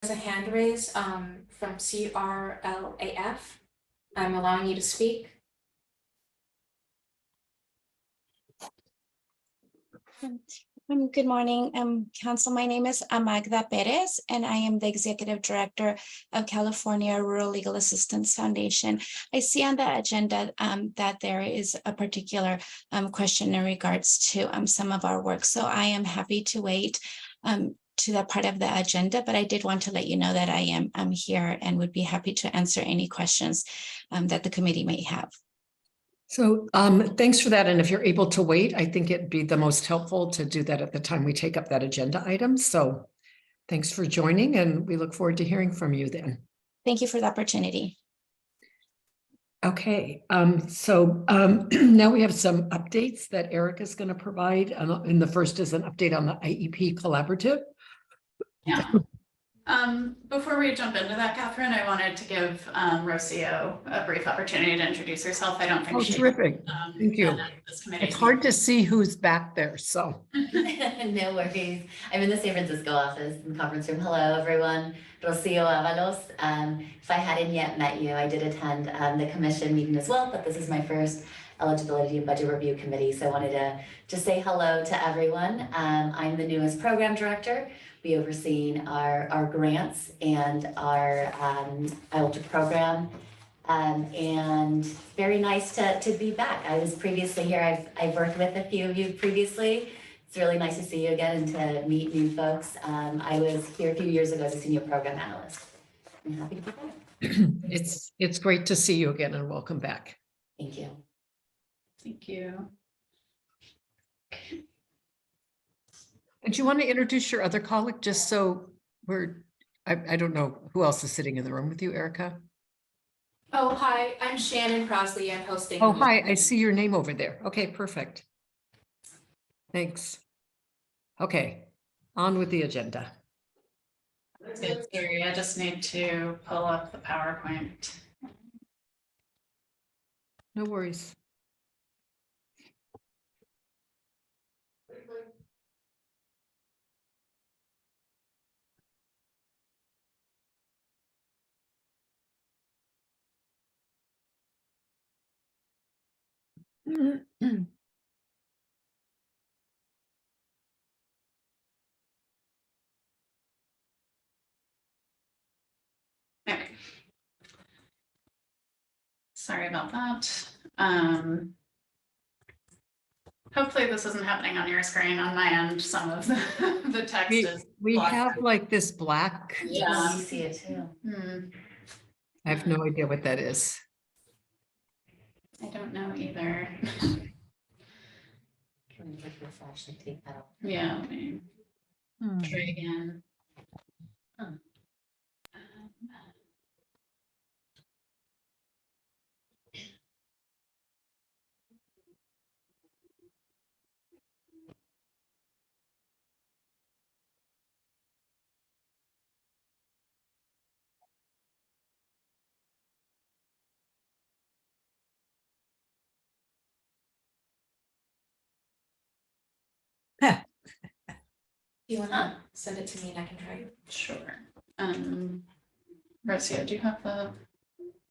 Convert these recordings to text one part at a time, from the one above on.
a hand raise from CRLAF. I'm allowing you to speak. Good morning, Council. My name is Amagda Perez, and I am the Executive Director of California Rural Legal Assistance Foundation. I see on the agenda that there is a particular question in regards to some of our work. So I am happy to wait to that part of the agenda, but I did want to let you know that I'm here and would be happy to answer any questions that the committee may have. So thanks for that. And if you're able to wait, I think it'd be the most helpful to do that at the time we take up that agenda item. So thanks for joining, and we look forward to hearing from you then. Thank you for the opportunity. Okay, now we have some updates that Eric is going to provide. And the first is an update on the IEP collaborative. Yeah. Before we jump into that, Catherine, I wanted to give Rocio a brief opportunity to introduce herself. I don't think she terrific. Thank you. It's hard to see who's back there, so. No worries. I'm in the San Francisco office in the conference room. Hello, everyone. Rocio Avalos. If I hadn't yet met you, I did attend the commission meeting as well, but this is my first eligibility and budget review committee. So I wanted to just say hello to everyone. I'm the newest program director. We overseen our grants and our IOLTA program. And very nice to be back. I was previously here. I've worked with a few of you previously. It's really nice to see you again and to meet new folks. I was here a few years ago as a senior program analyst. I'm happy to be back. It's great to see you again, and welcome back. Thank you. Thank you. And do you want to introduce your other colleague, just so I don't know who else is sitting in the room with you, Erica? Oh, hi, I'm Shannon Crosley. I'm hosting. Oh, hi, I see your name over there. Okay, perfect. Thanks. Okay, on with the agenda. It's scary. I just need to pull up the PowerPoint. No worries. Okay. Sorry about that. Hopefully this isn't happening on your screen. On my end, some of the text is We blocked. have like this black. Yeah. You see it too. I have no idea what that is. I don't know either. Can we just refresh and take that off? Yeah, let me try again. You want to send it to me and I can try? Sure. Rocio, do you have the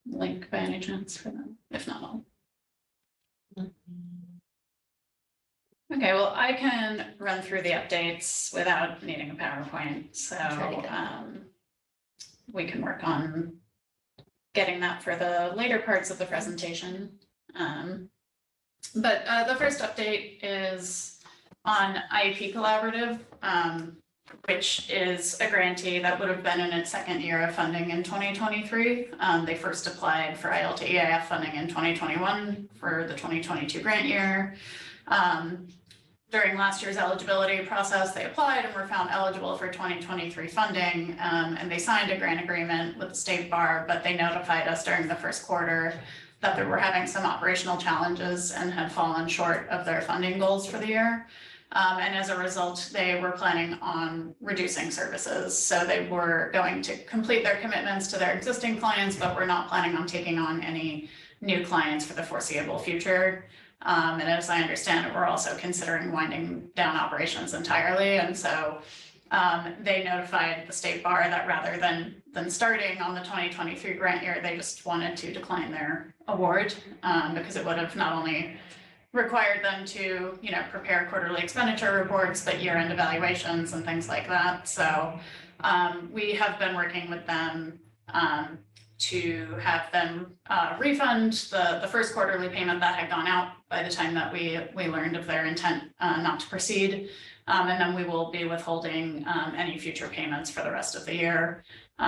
link by any chance for them? If not, I'll. Okay, well, I can run through the updates without needing a PowerPoint, so we can work on getting that for the later parts of the presentation. But the first update is on IEP Collaborative, which is a grantee that would have been in its second year of funding in 2023. They first applied for IOLTA EIF funding in 2021 for the 2022 grant year. During last year's eligibility process, they applied and were found eligible for 2023 funding, and they signed a grant agreement with the state bar, but they notified us during the first quarter that they were having some operational challenges and had fallen short of their funding goals for the year. And as a result, they were planning on reducing services. So they were going to complete their commitments to their existing clients, but were not planning on taking on any new clients for the foreseeable future. And as I understand it, we're also considering winding down operations entirely. And so they notified the state bar that rather than starting on the 2023 grant year, they just wanted to decline their award, because it would have not only required them to, prepare quarterly expenditure reports, but year-end evaluations and things like that. So we have been working with them to have them refund the first quarterly payment that had gone out by the time that we learned of their intent not to proceed. And then we will be withholding any future payments for the rest of the year.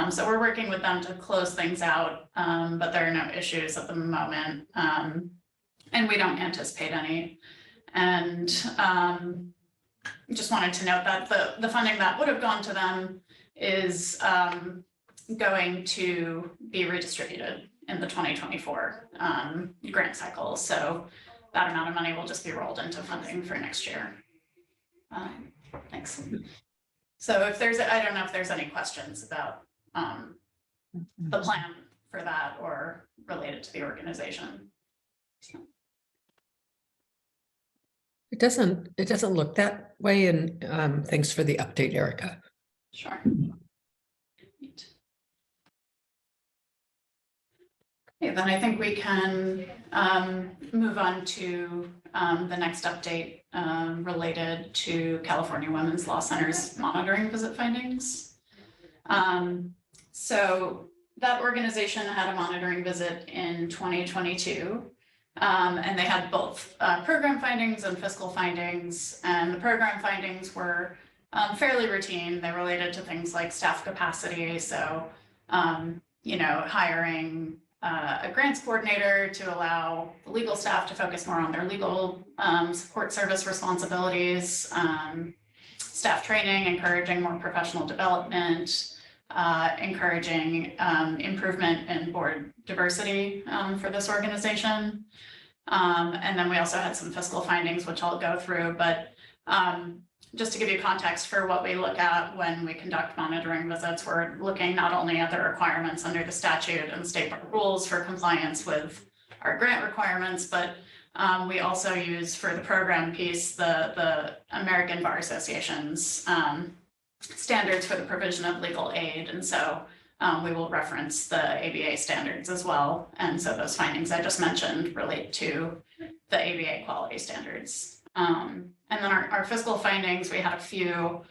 So we're working with them to close things out, but there are no issues at the moment. And we don't anticipate any. And just wanted to note that the funding that would have gone to them is going to be redistributed in the 2024 grant cycle. So that amount of money will just be rolled into funding for next year. Thanks. So if there's, I don't know if there's any questions about the plan for that or related to the organization. So. It doesn't look that way, and thanks for the update, Erica. Sure. Okay, then I think we can move on to the next update related to California Women's Law Center's monitoring visit findings. So that organization had a monitoring visit in 2022. And they had both program findings and fiscal findings, and the program findings were fairly routine. They related to things like staff capacity. So, hiring a grants coordinator to allow the legal staff to focus more on their legal support service responsibilities, staff training, encouraging more professional development, encouraging improvement in board diversity for this organization. And then we also had some fiscal findings, which I'll go through, but just to give you context for what we look at when we conduct monitoring visits, we're looking not only at the requirements under the statute and state rules for compliance with our grant requirements, but we also use for the program piece, the American Bar Association's standards for the provision of legal aid. And so we will reference the ABA standards as well. And so those findings I just mentioned relate to the ABA quality standards. And then our fiscal findings, we had a few.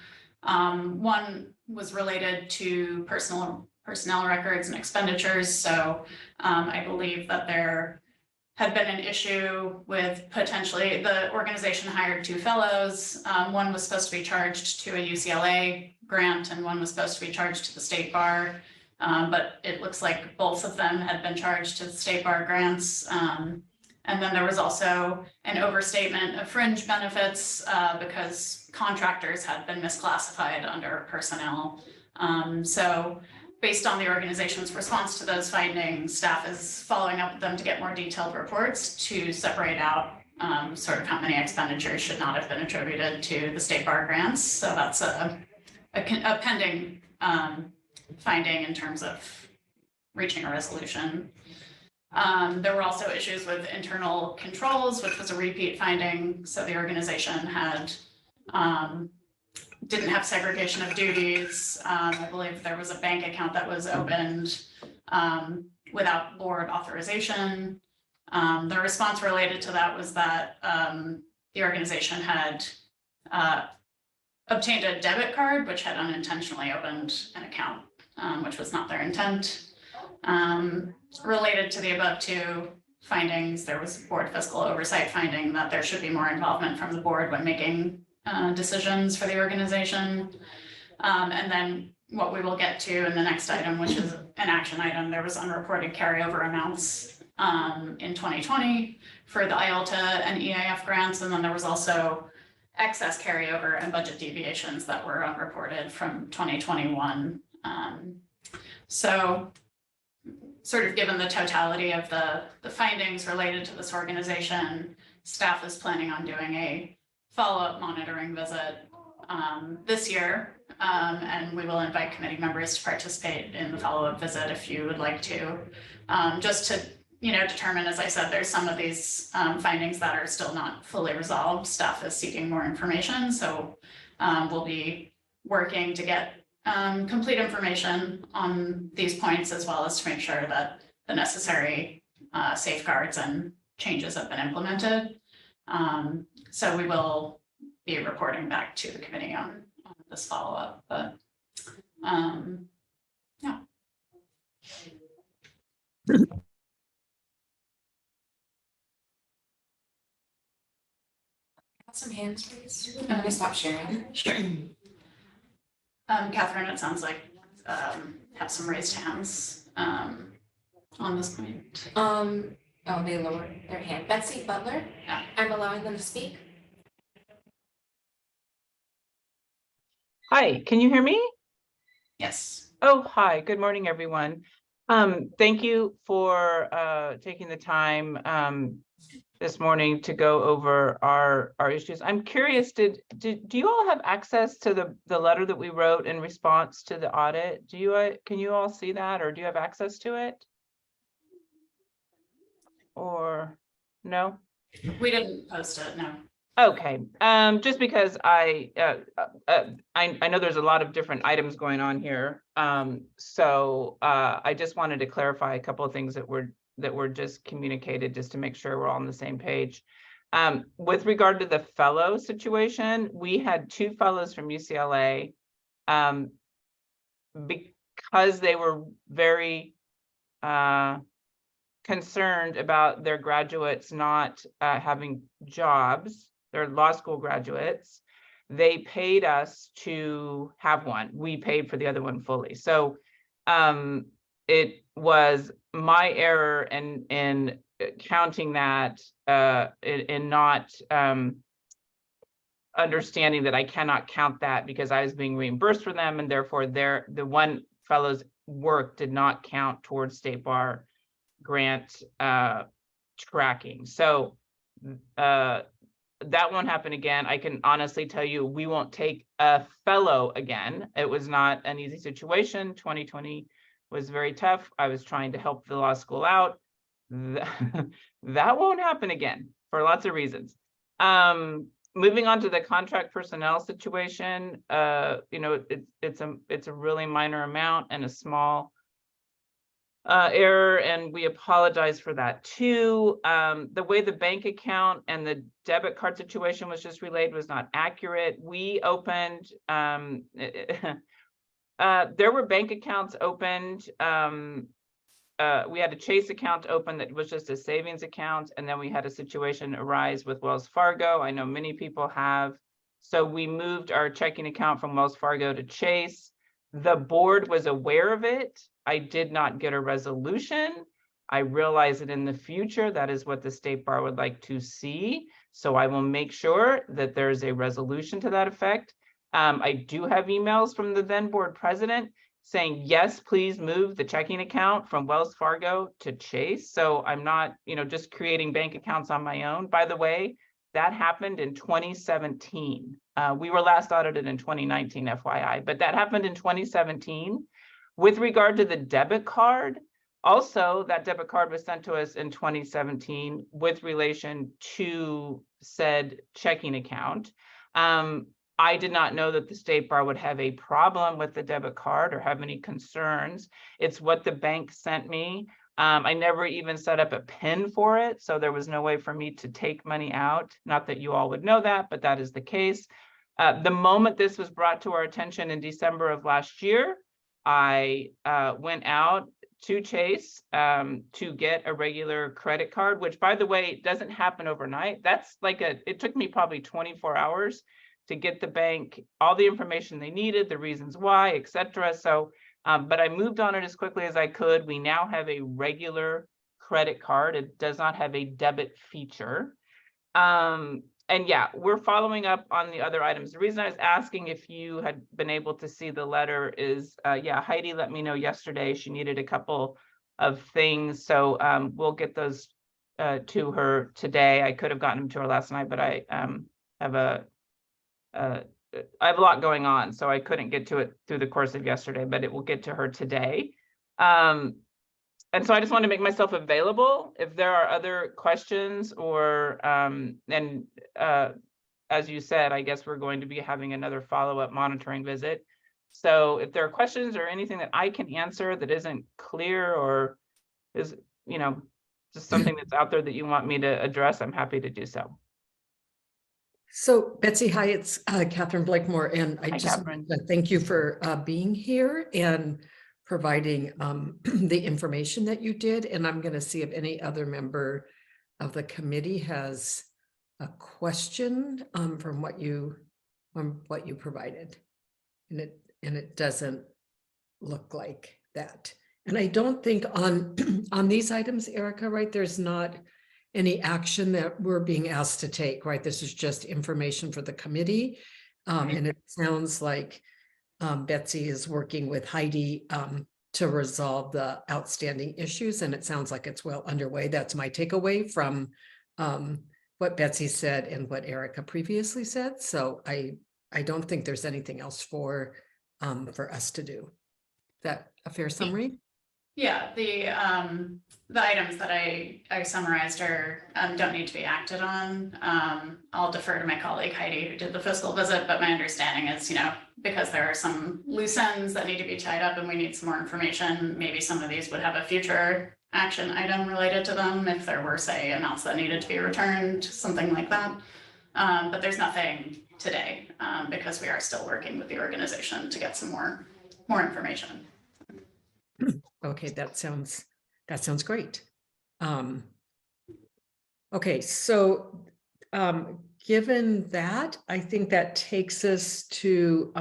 One was related to personnel records and expenditures. So I believe that there had been an issue with potentially the organization hired 2 fellows. One was supposed to be charged to a UCLA grant and one was supposed to be charged to the state bar. But it looks like both of them had been charged to the state bar grants. And then there was also an overstatement of fringe benefits because contractors had been misclassified under personnel. So based on the organization's response to those findings, staff is following up with them to get more detailed reports to separate out sort of how many expenditures should not have been attributed to the state bar grants. So that's a pending finding in terms of reaching a resolution. There were also issues with internal controls, which was a repeat finding. So the organization had didn't have segregation of duties. I believe there was a bank account that was opened without board authorization. The response related to that was that the organization had obtained a debit card, which had unintentionally opened an account, which was not their intent. Related to the above 2 findings, there was board fiscal oversight finding that there should be more involvement from the board when making decisions for the organization. And then what we will get to in the next item, which is an action item, there was unreported carryover amounts in 2020 for the IOLTA and EAF grants. And then there was also excess carryover and budget deviations that were unreported from 2021. So sort of given the totality of the findings related to this organization, staff is planning on doing a follow-up monitoring visit this year. And we will invite committee members to participate in the follow-up visit if you would like to, just to determine, as I said, there's some of these findings that are still not fully resolved. Staff is seeking more information, so we'll be working to get complete information on these points, as well as to make sure that the necessary safeguards and changes have been implemented. So we will be reporting back to the committee on this follow-up, but yeah. Got some hands raised. I'm gonna stop sharing. Sure. Catherine, it sounds like have some raised hands on this point. Oh, they lowered their hand. Betsy Butler, Yeah. I'm allowing them to speak. Hi, can you hear me? Yes. Oh, hi, good morning, everyone. Thank you for taking the time this morning to go over our issues. I'm curious, do you all have access to the letter that we wrote in response to the audit? Can you all see that, or do you have access to it? Or no? We didn't post it, no. Okay, just because I know there's a lot of different items going on here. So I just wanted to clarify a couple of things that were just communicated, just to make sure we're all on the same page. With regard to the fellow situation, we had 2 fellows from UCLA because they were very concerned about their graduates not having jobs. They're law school graduates. They paid us to have one. We paid for the other one fully. So it was my error in counting that, in not understanding that I cannot count that because I was being reimbursed for them, and therefore the one fellow's work did not count towards State Bar grant tracking. So that won't happen again. I can honestly tell you we won't take a fellow again. It was not an easy situation. 2020 was very tough. I was trying to help the law school out. That won't happen again for lots of reasons. Moving on to the contract personnel situation, it's a really minor amount and a small error, and we apologize for that too. The way the bank account and the debit card situation was just relayed was not accurate. We opened, there were bank accounts opened. We had a Chase account open that was just a savings account, and then we had a situation arise with Wells Fargo. I know many people have. So we moved our checking account from Wells Fargo to Chase. The board was aware of it. I did not get a resolution. I realize that in the future, that is what the State Bar would like to see. So I will make sure that there's a resolution to that effect. I do have emails from the then board president saying, yes, please move the checking account from Wells Fargo to Chase. So I'm not, just creating bank accounts on my own. By the way, that happened in 2017. We were last audited in 2019, FYI, but that happened in 2017. With regard to the debit card, also that debit card was sent to us in 2017 with relation to said checking account. I did not know that the State Bar would have a problem with the debit card or have any concerns. It's what the bank sent me. I never even set up a PIN for it, so there was no way for me to take money out. Not that you all would know that, but that is the case. The moment this was brought to our attention in December of last year, I went out to Chase to get a regular credit card, which, by the way, doesn't happen overnight. That's it took me probably 24 hours to get the bank all the information they needed, the reasons why, etc. So, but I moved on it as quickly as I could. We now have a regular credit card. It does not have a debit feature. And yeah, we're following up on the other items. The reason I was asking if you had been able to see the letter is, yeah, Heidi let me know yesterday she needed a couple of things. So we'll get those to her today. I could have gotten them to her last night, but I have a lot going on, so I couldn't get to it through the course of yesterday, but it will get to her today. And so I just want to make myself available if there are other questions or as you said, I guess we're going to be having another follow-up monitoring visit. So if there are questions or anything that I can answer that isn't clear or is, just something that's out there that you want me to address, I'm happy to do so. So Betsy, hi, it's Catherine Blakemore, and I Hi, just Catherine. want to thank you for being here and providing the information that you did. And I'm going to see if any other member of the committee has a question from what you provided, and it doesn't look like that. And I don't think on on these items, Erica, right, there's not any action that we're being asked to take, right? This is just information for the committee. And it sounds like Betsy is working with Heidi to resolve the outstanding issues, and it sounds like it's well underway. That's my takeaway from what Betsy said and what Erica previously said. So I don't think there's anything else for us to do. Is that a fair summary? Yeah, the items that I summarized are, don't need to be acted on. I'll defer to my colleague Heidi, who did the fiscal visit, but my understanding is, because there are some loose ends that need to be tied up and we need some more information, maybe some of these would have a future action item related to them if there were, say, amounts that needed to be returned, something like that. But there's nothing today, because we are still working with the organization to get some more information. Okay, that sounds great. Okay, so given that, I think that takes us to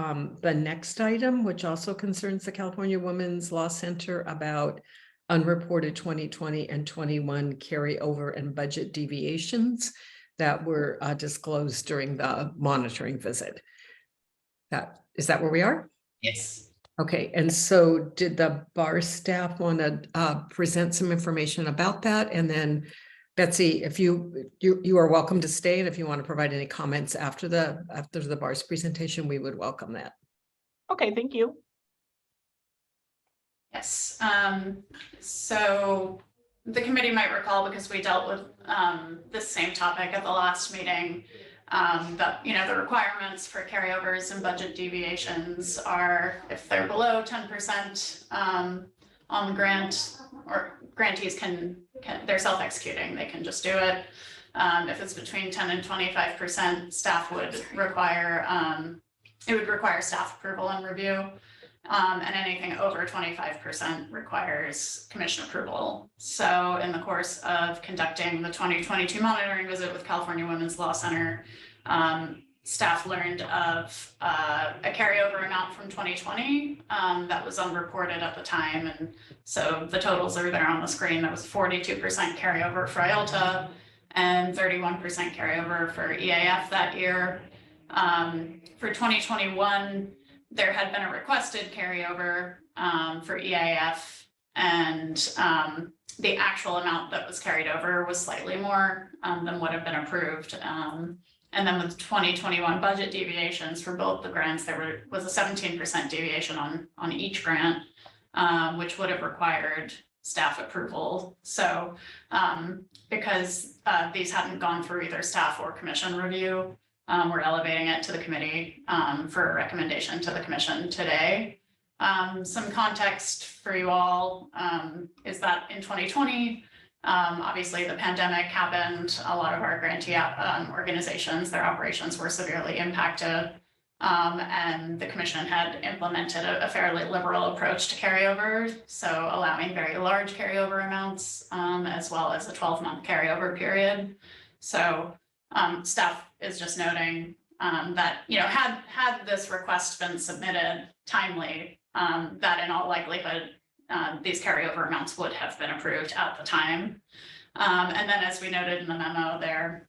the next item, which also concerns the California Women's Law Center about unreported 2020 and 21 carryover and budget deviations that were disclosed during the monitoring visit. Is that where we are? Yes. Okay, and so did the bar staff want to present some information about that? And then Betsy, if you are welcome to stay, and if you want to provide any comments after the bar's presentation, we would welcome that. Okay, thank you. Yes, so the committee might recall, because we dealt with this same topic at the last meeting, that, the requirements for carryovers and budget deviations are if they're below 10% on the grant, or grantees they're self-executing, they can just do it. If it's between 10 and 25%, staff would require, it would require staff approval and review. And anything over 25% requires commission approval. So in the course of conducting the 2022 monitoring visit with California Women's Law Center, staff learned of a carryover amount from 2020 that was unreported at the time. And so the totals are there on the screen. That was 42% carryover for IOLTA and 31% carryover for EAF that year. For 2021, there had been a requested carryover for EAF, and the actual amount that was carried over was slightly more than would have been approved. And then with 2021 budget deviations for both the grants, there was a 17% deviation on each grant, which would have required staff approval. So because these hadn't gone through either staff or commission review, we're elevating it to the committee for a recommendation to the commission today. Some context for you all is that in 2020, obviously the pandemic happened. A lot of our grantee organizations, their operations were severely impacted. And the commission had implemented a fairly liberal approach to carryover, so allowing very large carryover amounts, as well as a 12-month carryover period. So staff is just noting that, had this request been submitted timely, that in all likelihood, these carryover amounts would have been approved at the time. And then, as we noted in the memo, there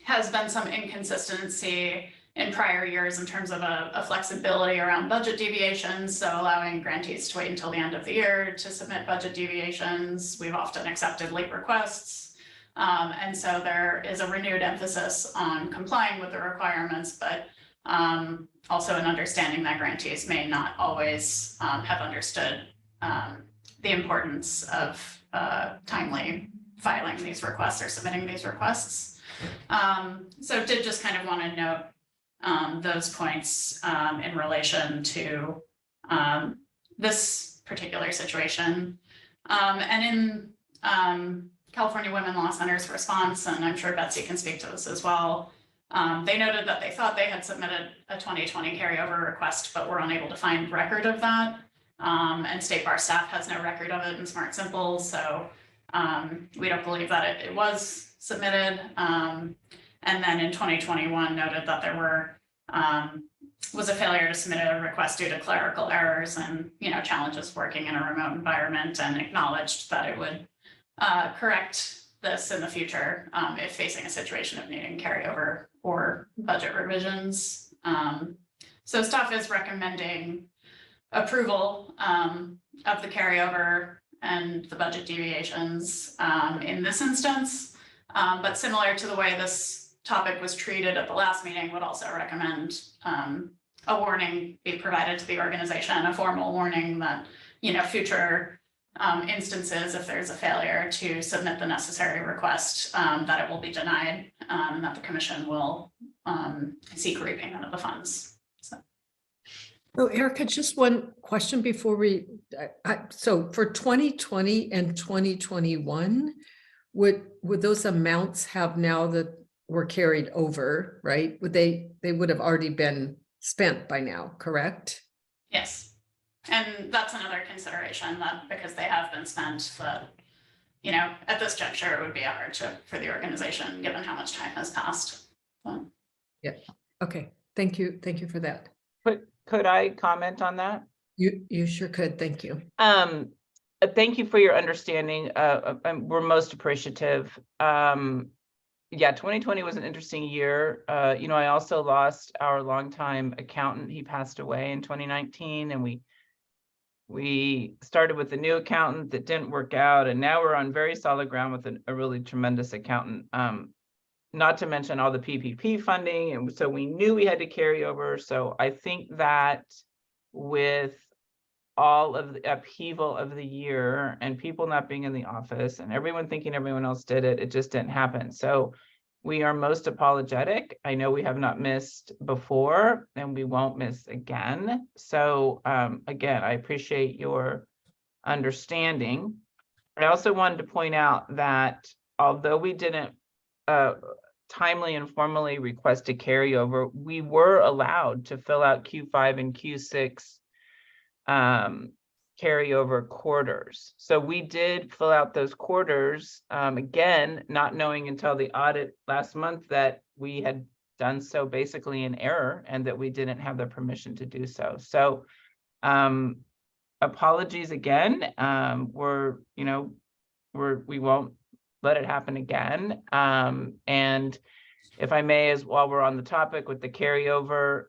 has been some inconsistency in prior years in terms of a flexibility around budget deviations. So allowing grantees to wait until the end of the year to submit budget deviations. We've often accepted late requests. And so there is a renewed emphasis on complying with the requirements, but also an understanding that grantees may not always have understood the importance of timely filing these requests or submitting these requests. So did just kind of want to note those points in relation to this particular situation. And in California Women Law Center's response, and I'm sure Betsy can speak to this as well, they noted that they thought they had submitted a 2020 carryover request, but were unable to find record of that. And State Bar staff has no record of it in Smart Simple, so we don't believe that it was submitted. And then in 2021 noted that there was a failure to submit a request due to clerical errors and, challenges working in a remote environment, and acknowledged that it would correct this in the future if facing a situation of needing carryover or budget revisions. So staff is recommending approval of the carryover and the budget deviations in this instance. But similar to the way this topic was treated at the last meeting, would also recommend a warning be provided to the organization, a formal warning that, future instances, if there's a failure to submit the necessary request, that it will be denied, and that the commission will seek repayment of the funds. So Erica, just one question before we, so for 2020 and 2021, would those amounts have now that were carried over, right? They would have already been spent by now, correct? Yes. And that's another consideration, that because they have been spent, that, at this juncture, it would be a hardship for the organization, given how much time has passed. Yeah. Okay. Thank you. Thank you for that. Could I comment on that? You sure could. Thank you. Thank you for your understanding. We're most appreciative. Yeah, 2020 was an interesting year. I also lost our longtime accountant. He passed away in 2019, and we started with a new accountant that didn't work out, and now we're on very solid ground with a really tremendous accountant. Not to mention all the PPP funding, and so we knew we had to carry over. So I think that with all of the upheaval of the year and people not being in the office and everyone thinking everyone else did it, it just didn't happen. So we are most apologetic. I know we have not missed before, and we won't miss again. So again, I appreciate your understanding. I also wanted to point out that although we didn't timely and formally request a carryover, we were allowed to fill out Q5 and Q6 carryover quarters. So we did fill out those quarters, again, not knowing until the audit last month that we had done so basically in error, and that we didn't have the permission to do so. So apologies again. We won't let it happen again. And if I may, as while we're on the topic with the carryover,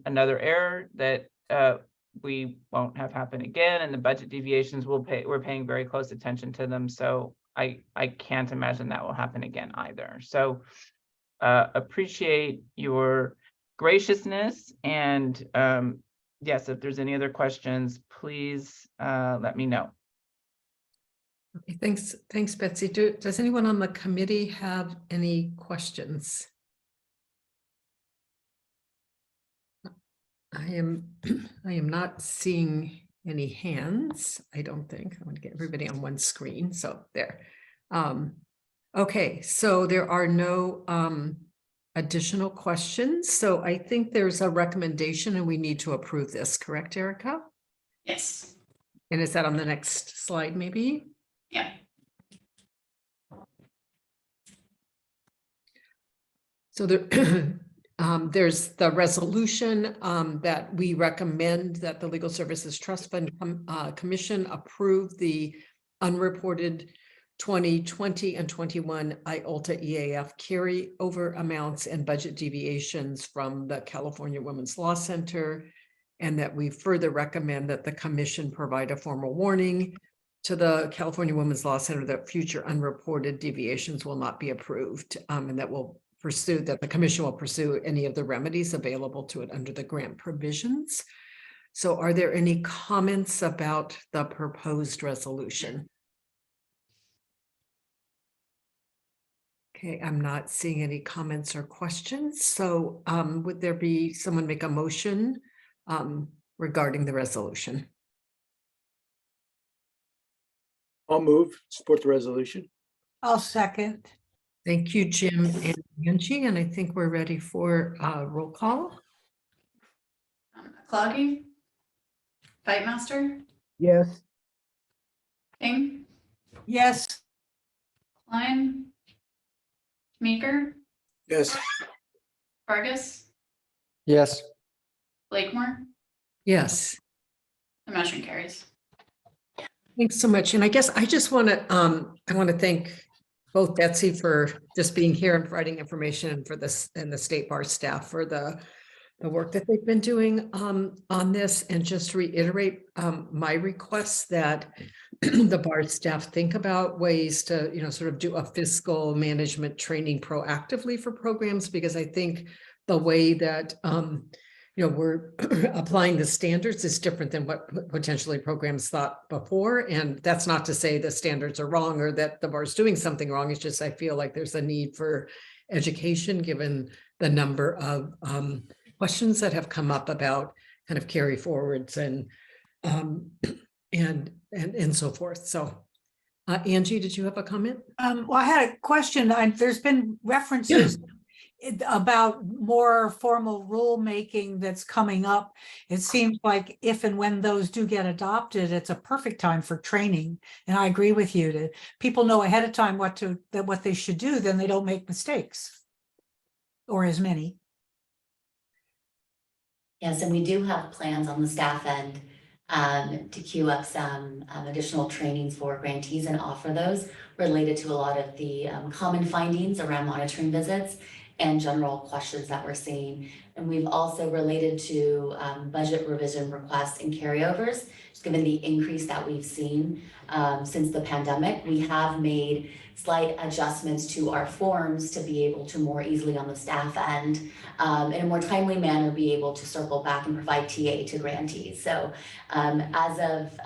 another error that we won't have happen again, and the budget deviations we're paying very close attention to them. So I can't imagine that will happen again either. So appreciate your graciousness, and yes, if there's any other questions, please let me know. Okay, thanks, Betsy. Does anyone on the committee have any questions? I am not seeing any hands, I don't think. I want to get everybody on one screen, so there. Okay, so there are no additional questions. So I think there's a recommendation and we need to approve this, correct, Erica? Yes. And is that on the next slide, maybe? Yeah. So there's the resolution that we recommend that the Legal Services Trust Fund Commission approve the unreported 2020 and 21 IOLTA EAF carryover amounts and budget deviations from the California Women's Law Center, and that we further recommend that the commission provide a formal warning to the California Women's Law Center that future unreported deviations will not be approved, and that the commission will pursue any of the remedies available to it under the grant provisions. So are there any comments about the proposed resolution? Okay, I'm not seeing any comments or questions. So would there be someone make a motion regarding the resolution? I'll move, support the resolution. I'll second. Thank you, Jim and Angie, and I think we're ready for roll call. Cloggy, Fightmaster, Yes. Ing, Yes, Klein, Meeker, Yes. Vargas, Yes. Blakemore. Yes. The motion carries. Thanks so much. And I guess I just want to thank both Betsy for just being here and providing information, and for this, and the state bar staff for the work that they've been doing on this, and just reiterate my request that the bar staff think about ways to, sort of do a fiscal management training proactively for programs, because I think the way that we're applying the standards is different than what potentially programs thought before. And that's not to say the standards are wrong or that the bar is doing something wrong. It's just, I feel like there's a need for education given the number of questions that have come up about kind of carry forwards and so forth. So Angie, did you have a comment? well, I had a question. There's been references about more formal rulemaking that's coming up. It seems like if and when those do get adopted, it's a perfect time for training. And I agree with you, that people know ahead of time what they should do, then they don't make mistakes, or as many. Yes, and we do have plans on the staff end to queue up some additional trainings for grantees and offer those related to a lot of the common findings around monitoring visits and general questions that we're seeing. And we've also related to budget revision requests and carryovers, just given the increase that we've seen since the pandemic. We have made slight adjustments to our forms to be able to more easily on the staff end, in a more timely manner, be able to circle back and provide TA to grantees. So as of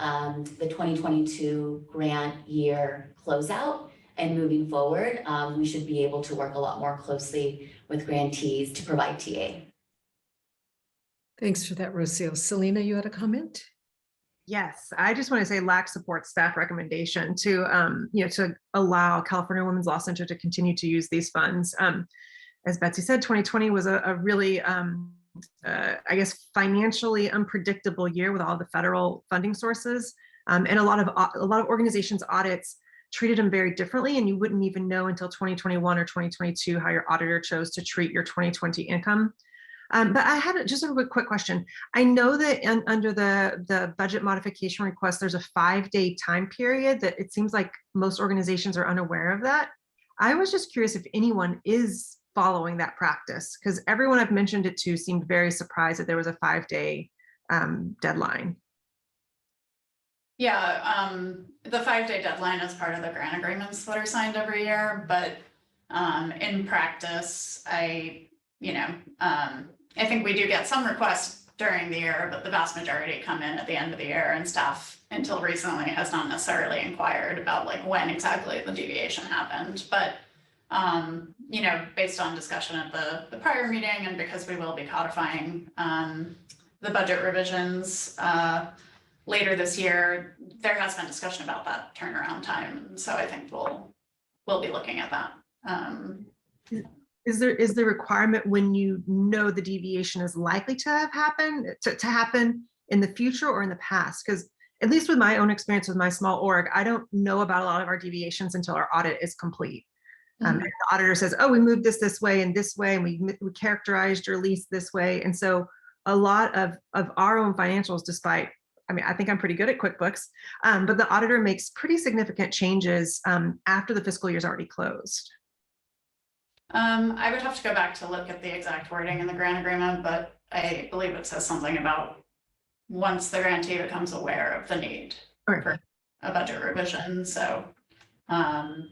the 2022 grant year closeout, and moving forward, we should be able to work a lot more closely with grantees to provide TA. Thanks for that, Rocio. Selena, you had a comment? Yes, I just want to say LAC supports staff recommendation to, to allow California Women's Law Center to continue to use these funds. As Betsy said, 2020 was a really, I guess, financially unpredictable year with all the federal funding sources, and a lot of organizations' audits treated them very differently, and you wouldn't even know until 2021 or 2022 how your auditor chose to treat your 2020 income. But I had just a quick question. I know that under the budget modification request, there's a 5-day time period that it seems like most organizations are unaware of that. I was just curious if anyone is following that practice, because everyone I've mentioned it to seemed very surprised that there was a 5-day deadline. Yeah, the 5-day deadline is part of the grant agreements that are signed every year, but in practice, I think we do get some requests during the year, but the vast majority come in at the end of the year, and staff until recently has not necessarily inquired about like when exactly the deviation happened. But based on discussion at the prior meeting, and because we will be codifying the budget revisions later this year, there has been discussion about that turnaround time. So I think we'll be looking at that. Is the requirement when you know the deviation is likely to have happened to happen in the future or in the past? Because at least with my own experience with my small org, I don't know about a lot of our deviations until our audit is complete. And the auditor says, oh, we moved this way, and we characterized your lease this way. And so a lot of our own financials, despite, I think I'm pretty good at QuickBooks, but the auditor makes pretty significant changes after the fiscal year is already closed. I would have to go back to look at the exact wording in the grant agreement, but I believe it says something about once the grantee becomes aware of the need for a budget revision. So I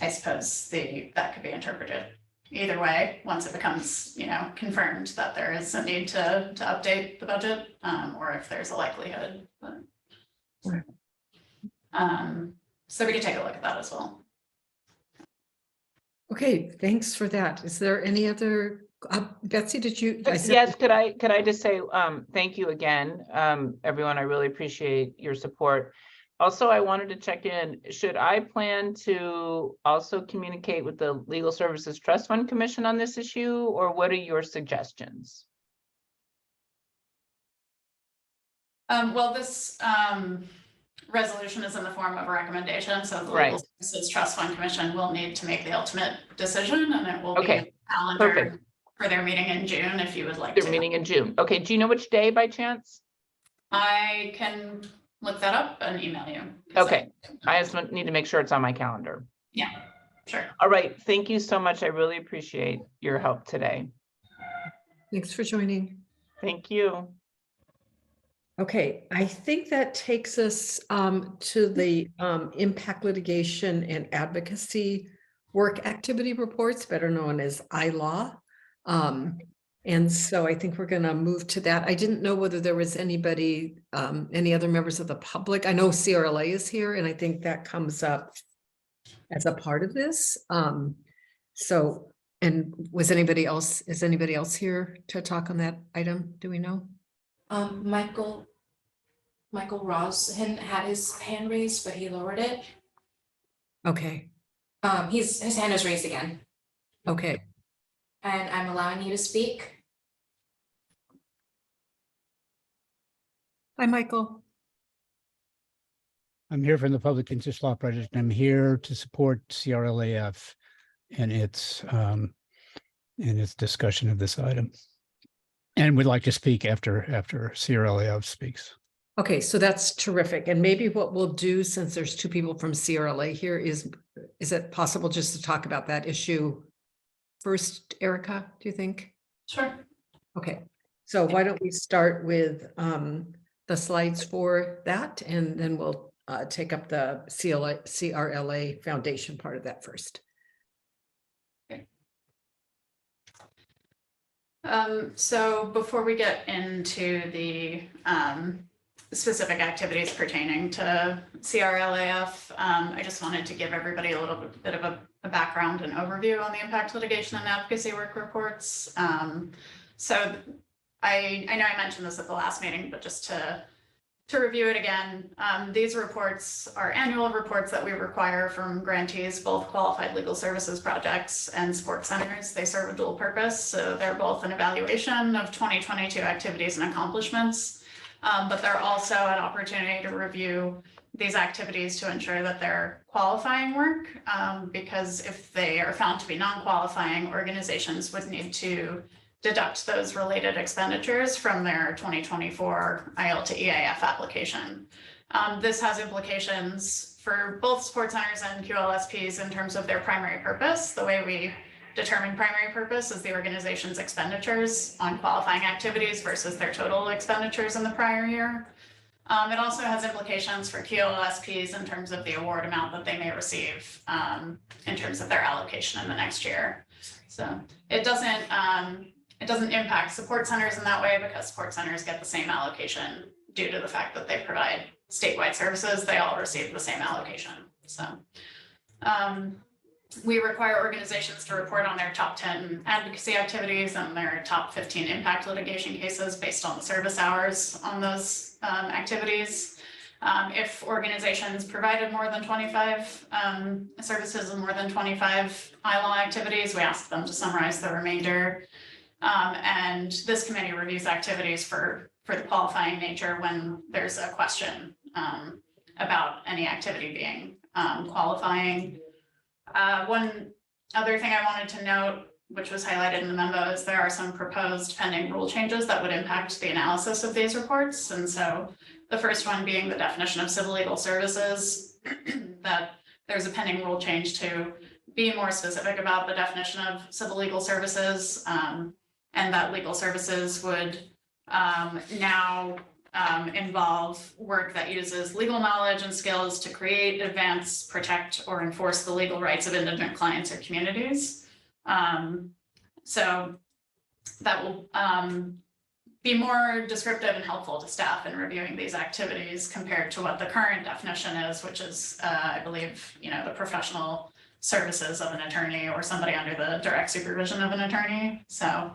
suppose that could be interpreted either way once it becomes, confirmed that there is a need to update the budget, or if there's a likelihood. But, so we could take a look at that as well. Okay, thanks for that. Is there any other, Betsy, did you? I said- Yes, could I just say, thank you again, everyone. I really appreciate your support. Also, I wanted to check in, should I plan to also communicate with the Legal Services Trust Fund Commission on this issue, or what are your suggestions? Well, this resolution is in the form of a recommendation, so the Right. Legal Services Trust Fund Commission will need to make the ultimate decision, and it will be Okay, in the calendar perfect. for their meeting in June, if you would like They're to. meeting in June. Okay, do you know which day by chance? I can look that up and email you. Okay, I just need to make sure it's on my calendar. Yeah, sure. All right, thank you so much. I really appreciate your help today. Thanks for joining. Thank you. Okay, I think that takes us to the impact litigation and advocacy work activity reports, better known as ILAW. And so I think we're going to move to that. I didn't know whether there was anybody, any other members of the public. I know CRLA is here, and I think that comes up as a part of this. So, and is anybody else here to talk on that item? Do we know? Michael Ross had his hand raised, but he lowered it. Okay, His hand is raised again, okay. and I'm allowing you to speak. Hi, Michael. I'm here from the Public Interest Law Project. I'm here to support CRLAF and its discussion of this item. And would like to speak after CRLAF speaks. Okay, so that's terrific. And maybe what we'll do, since there's two people from CRLA here, is it possible just to talk about that issue first, Erica, do you think? Sure. Okay, so why don't we start with the slides for that, and then we'll take up the CRLA Foundation part of that first. So before we get into the specific activities pertaining to CRLAF, I just wanted to give everybody a little bit of a background and overview on the impact litigation and advocacy work reports. So I know I mentioned this at the last meeting, but just to review it again, these reports are annual reports that we require from grantees, both qualified legal services projects and sports centers. They serve a dual purpose. So they're both an evaluation of 2022 activities and accomplishments, but they're also an opportunity to review these activities to ensure that they're qualifying work, because if they are found to be non-qualifying, organizations would need to deduct those related expenditures from their 2024 IOLTA EAF application. This has implications for both sports centers and QLSPs in terms of their primary purpose. The way we determine primary purpose is the organization's expenditures on qualifying activities versus their total expenditures in the prior year. It also has implications for QLSPs in terms of the award amount that they may receive in terms of their allocation in the next year. So it doesn't impact support centers in that way, because support centers get the same allocation due to the fact that they provide statewide services. They all receive the same allocation. So we require organizations to report on their top 10 advocacy activities and their top 15 impact litigation cases based on the service hours on those activities. If organizations provided more than 25 services and more than 25 ILAW activities, we ask them to summarize the remainder. And this committee reviews activities for the qualifying nature when there's a question about any activity being qualifying. One other thing I wanted to note, which was highlighted in the memo, is there are some proposed pending rule changes that would impact the analysis of these reports. And so the first one being the definition of civil legal services, that there's a pending rule change to be more specific about the definition of civil legal services, and that legal services would now involve work that uses legal knowledge and skills to create, advance, protect, or enforce the legal rights of indigent clients or communities. So that will be more descriptive and helpful to staff in reviewing these activities compared to what the current definition is, which is, I believe, the professional services of an attorney or somebody under the direct supervision of an attorney. So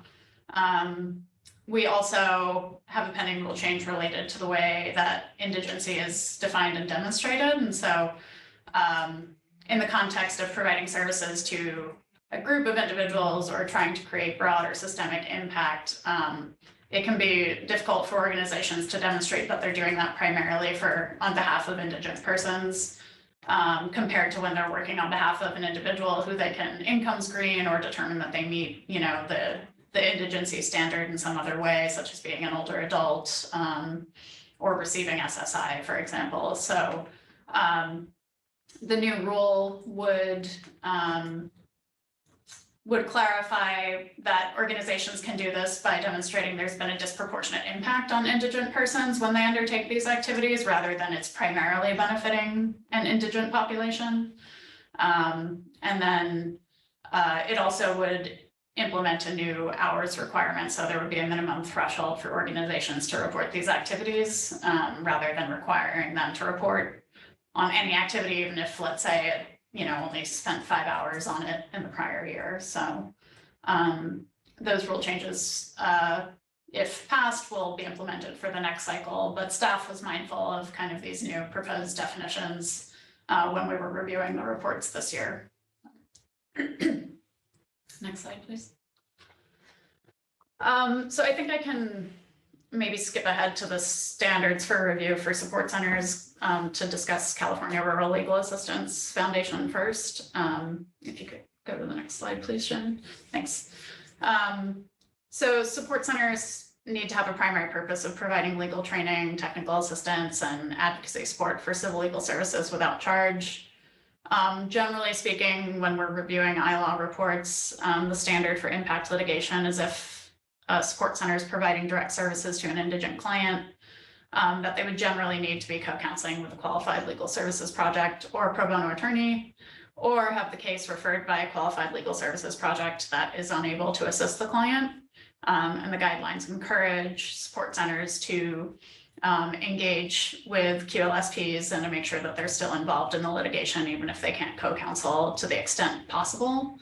we also have a pending rule change related to the way that indigency is defined and demonstrated. And so in the context of providing services to a group of individuals or trying to create broader systemic impact, it can be difficult for organizations to demonstrate that they're doing that primarily on behalf of indigent persons, compared to when they're working on behalf of an individual who they can income screen or determine that they meet, the indigency standard in some other way, such as being an older adult, or receiving SSI, for example. So the new rule would clarify that organizations can do this by demonstrating there's been a disproportionate impact on indigent persons when they undertake these activities, rather than it's primarily benefiting an indigent population. And then it also would implement a new hours requirement. So there would be a minimum threshold for organizations to report these activities, rather than requiring them to report on any activity, even if, let's say, it only spent 5 hours on it in the prior year. So those rule changes, if passed, will be implemented for the next cycle. But staff was mindful of kind of these new proposed definitions when we were reviewing the reports this year. Next slide, please. So I think I can maybe skip ahead to the standards for review for support centers to discuss California Rural Legal Assistance Foundation first. If you could go to the next slide, please, Jen. Thanks. So support centers need to have a primary purpose of providing legal training, technical assistance, and advocacy support for civil legal services without charge. Generally speaking, when we're reviewing ILAW reports, the standard for impact litigation is if a support center is providing direct services to an indigent client, that they would generally need to be co-counseling with a qualified legal services project or a pro bono attorney, or have the case referred by a qualified legal services project that is unable to assist the client. And the guidelines encourage support centers to engage with QLSPs and to make sure that they're still involved in the litigation, even if they can't co-counsel to the extent possible.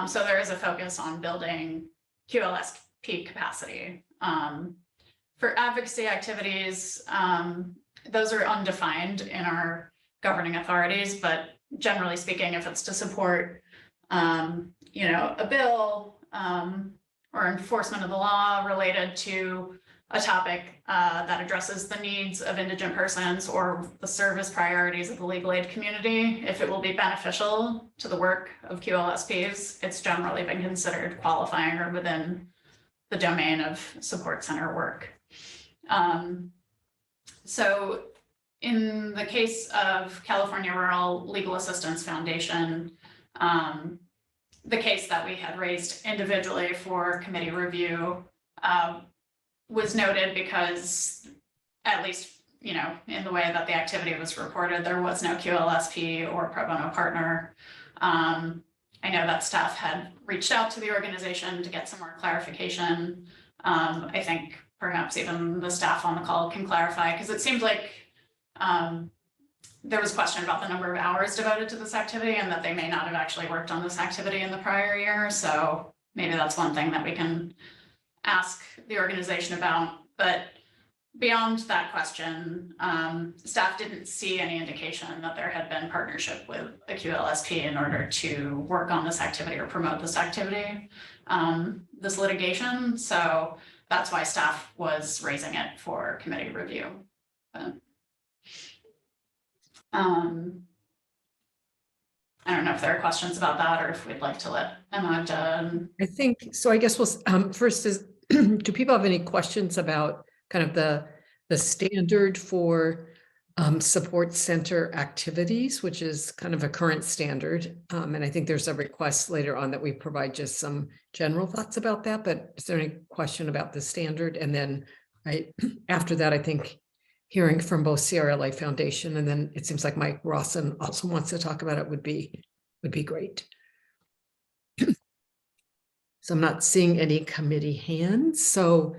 So there is a focus on building QLSP capacity. For advocacy activities, those are undefined in our governing authorities, but generally speaking, if it's to support, a bill or enforcement of the law related to a topic that addresses the needs of indigent persons or the service priorities of the legal aid community, if it will be beneficial to the work of QLSPs, it's generally been considered qualifying or within the domain of support center work. So in the case of California Rural Legal Assistance Foundation, the case that we had raised individually for committee review was noted because, at least, in the way that the activity was reported, there was no QLSP or pro bono partner. I know that staff had reached out to the organization to get some more clarification. I think perhaps even the staff on the call can clarify, because it seemed like there was question about the number of hours devoted to this activity and that they may not have actually worked on this activity in the prior year. So maybe that's one thing that we can ask the organization about. But beyond that question, staff didn't see any indication that there had been partnership with a QLSP in order to work on this activity or promote this activity, this litigation. So that's why staff was raising it for committee review. But, I don't know if there are questions about that or if we'd like to let Emma. I think so. I guess we'll first is do people have any questions about kind of the standard for support center activities, which is kind of a current standard. And I think there's a request later on that we provide just some general thoughts about that. But is there any question about the standard? And then after that, I think hearing from both CRLA Foundation, and then it seems like Mike Rawson also wants to talk about it would be great. So I'm not seeing any committee hands. So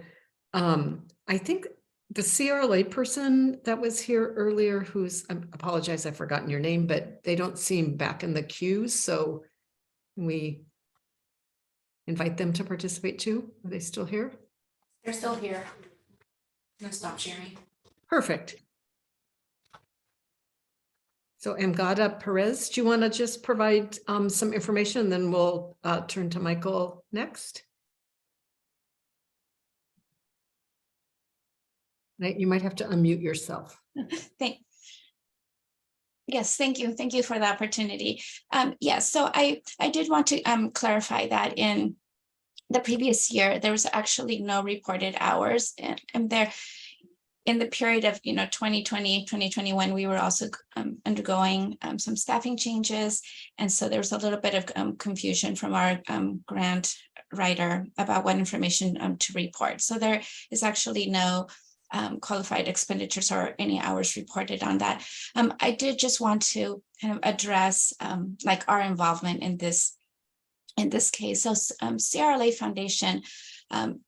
I think the CRLA person that was here earlier, who's, I apologize, I've forgotten your name, but they don't seem back in the queues, so can we invite them to participate too? Are they still here? They're still here. No, stop sharing. Perfect. So Mgada Perez, do you want to just provide some information, then we'll turn to Michael next? You might have to unmute yourself. Yes, thank you. Thank you for the opportunity. Yes, so I did want to clarify that in the previous year, there was actually no reported hours, and there in the period of 2020, 2021, we were also undergoing some staffing changes, and so there was a little bit of confusion from our grant writer about what information to report. So there is actually no qualified expenditures or any hours reported on that. I did just want to kind of address like our involvement in this case. So CRLA Foundation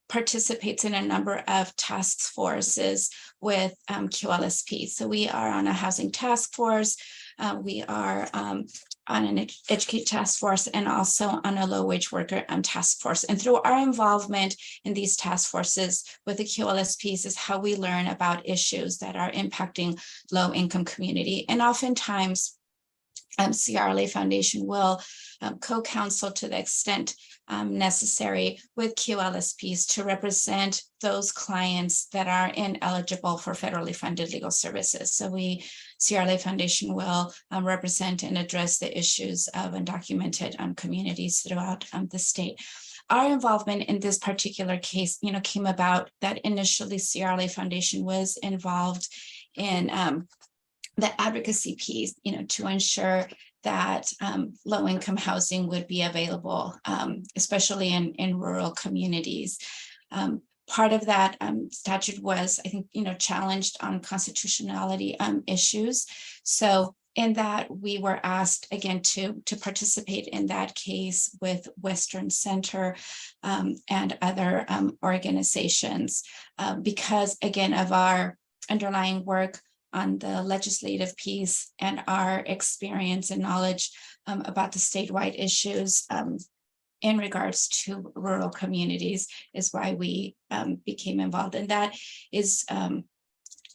participates in a number of task forces with QLSP. So we are on a housing task force. We are on an educate task force and also on a low wage worker task force. And through our involvement in these task forces with the QLSPs is how we learn about issues that are impacting low income community. And oftentimes CRLA Foundation will co-counsel to the extent necessary with QLSPs to represent those clients that are ineligible for federally funded legal services. So CRLA Foundation will represent and address the issues of undocumented communities throughout the state. Our involvement in this particular case, came about that initially CRLA Foundation was involved in the advocacy piece, to ensure that low-income housing would be available, especially in rural communities. Part of that statute was, I think, challenged on constitutionality issues. So in that, we were asked again to participate in that case with Western Center and other organizations because, again, of our underlying work on the legislative piece and our experience and knowledge about the statewide issues in regards to rural communities is why we became involved. And that is,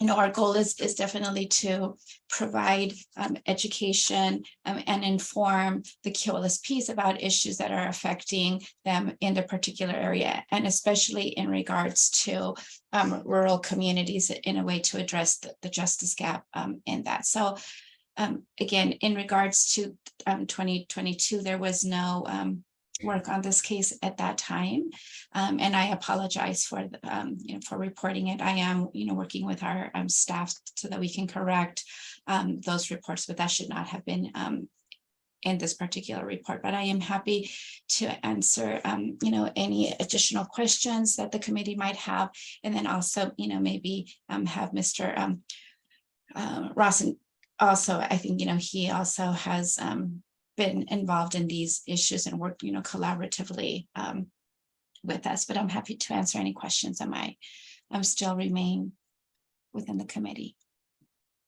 our goal is definitely to provide education and inform the QLSPs about issues that are affecting them in the particular area, and especially in regards to rural communities in a way to address the justice gap in that. So again, in regards to 2022, there was no work on this case at that time. And I apologize for reporting it. I am, working with our staff so that we can correct those reports, but that should not have been in this particular report. But I am happy to answer, any additional questions that the committee might have. And then also, maybe have Mr. Rawson also, I think, he also has been involved in these issues and worked, collaboratively with us, but I'm happy to answer any questions that might still remain within the committee.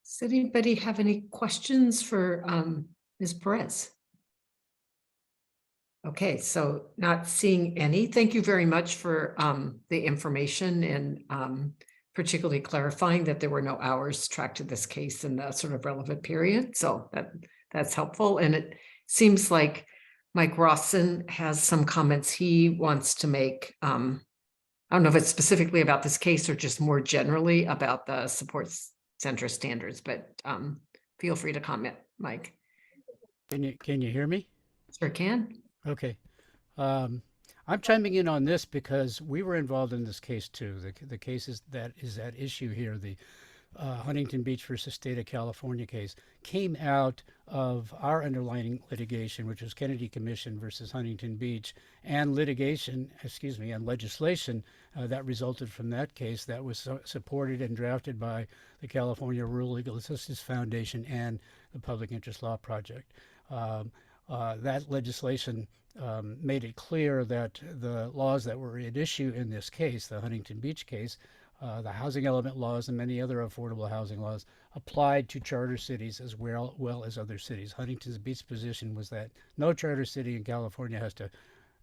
Does anybody have any questions for Ms. Perez? Okay, so not seeing any. Thank you very much for the information and particularly clarifying that there were no hours tracked to this case in the sort of relevant period. So that's helpful. And it seems like Mike Rawson has some comments he wants to make. I don't know if it's specifically about this case or just more generally about the support center standards, but feel free to comment, Mike. Can you hear me? Sure can. Okay. I'm chiming in on this because we were involved in this case too. The case that is at issue here, the Huntington Beach versus State of California case, came out of our underlying litigation, which was Kennedy Commission versus Huntington Beach, and legislation that resulted from that case that was supported and drafted by the California Rural Legal Assistance Foundation and the Public Interest Law Project. That legislation made it clear that the laws that were at issue in this case, the Huntington Beach case, the housing element laws and many other affordable housing laws applied to charter cities as well as other cities. Huntington Beach's position was that no charter city in California has to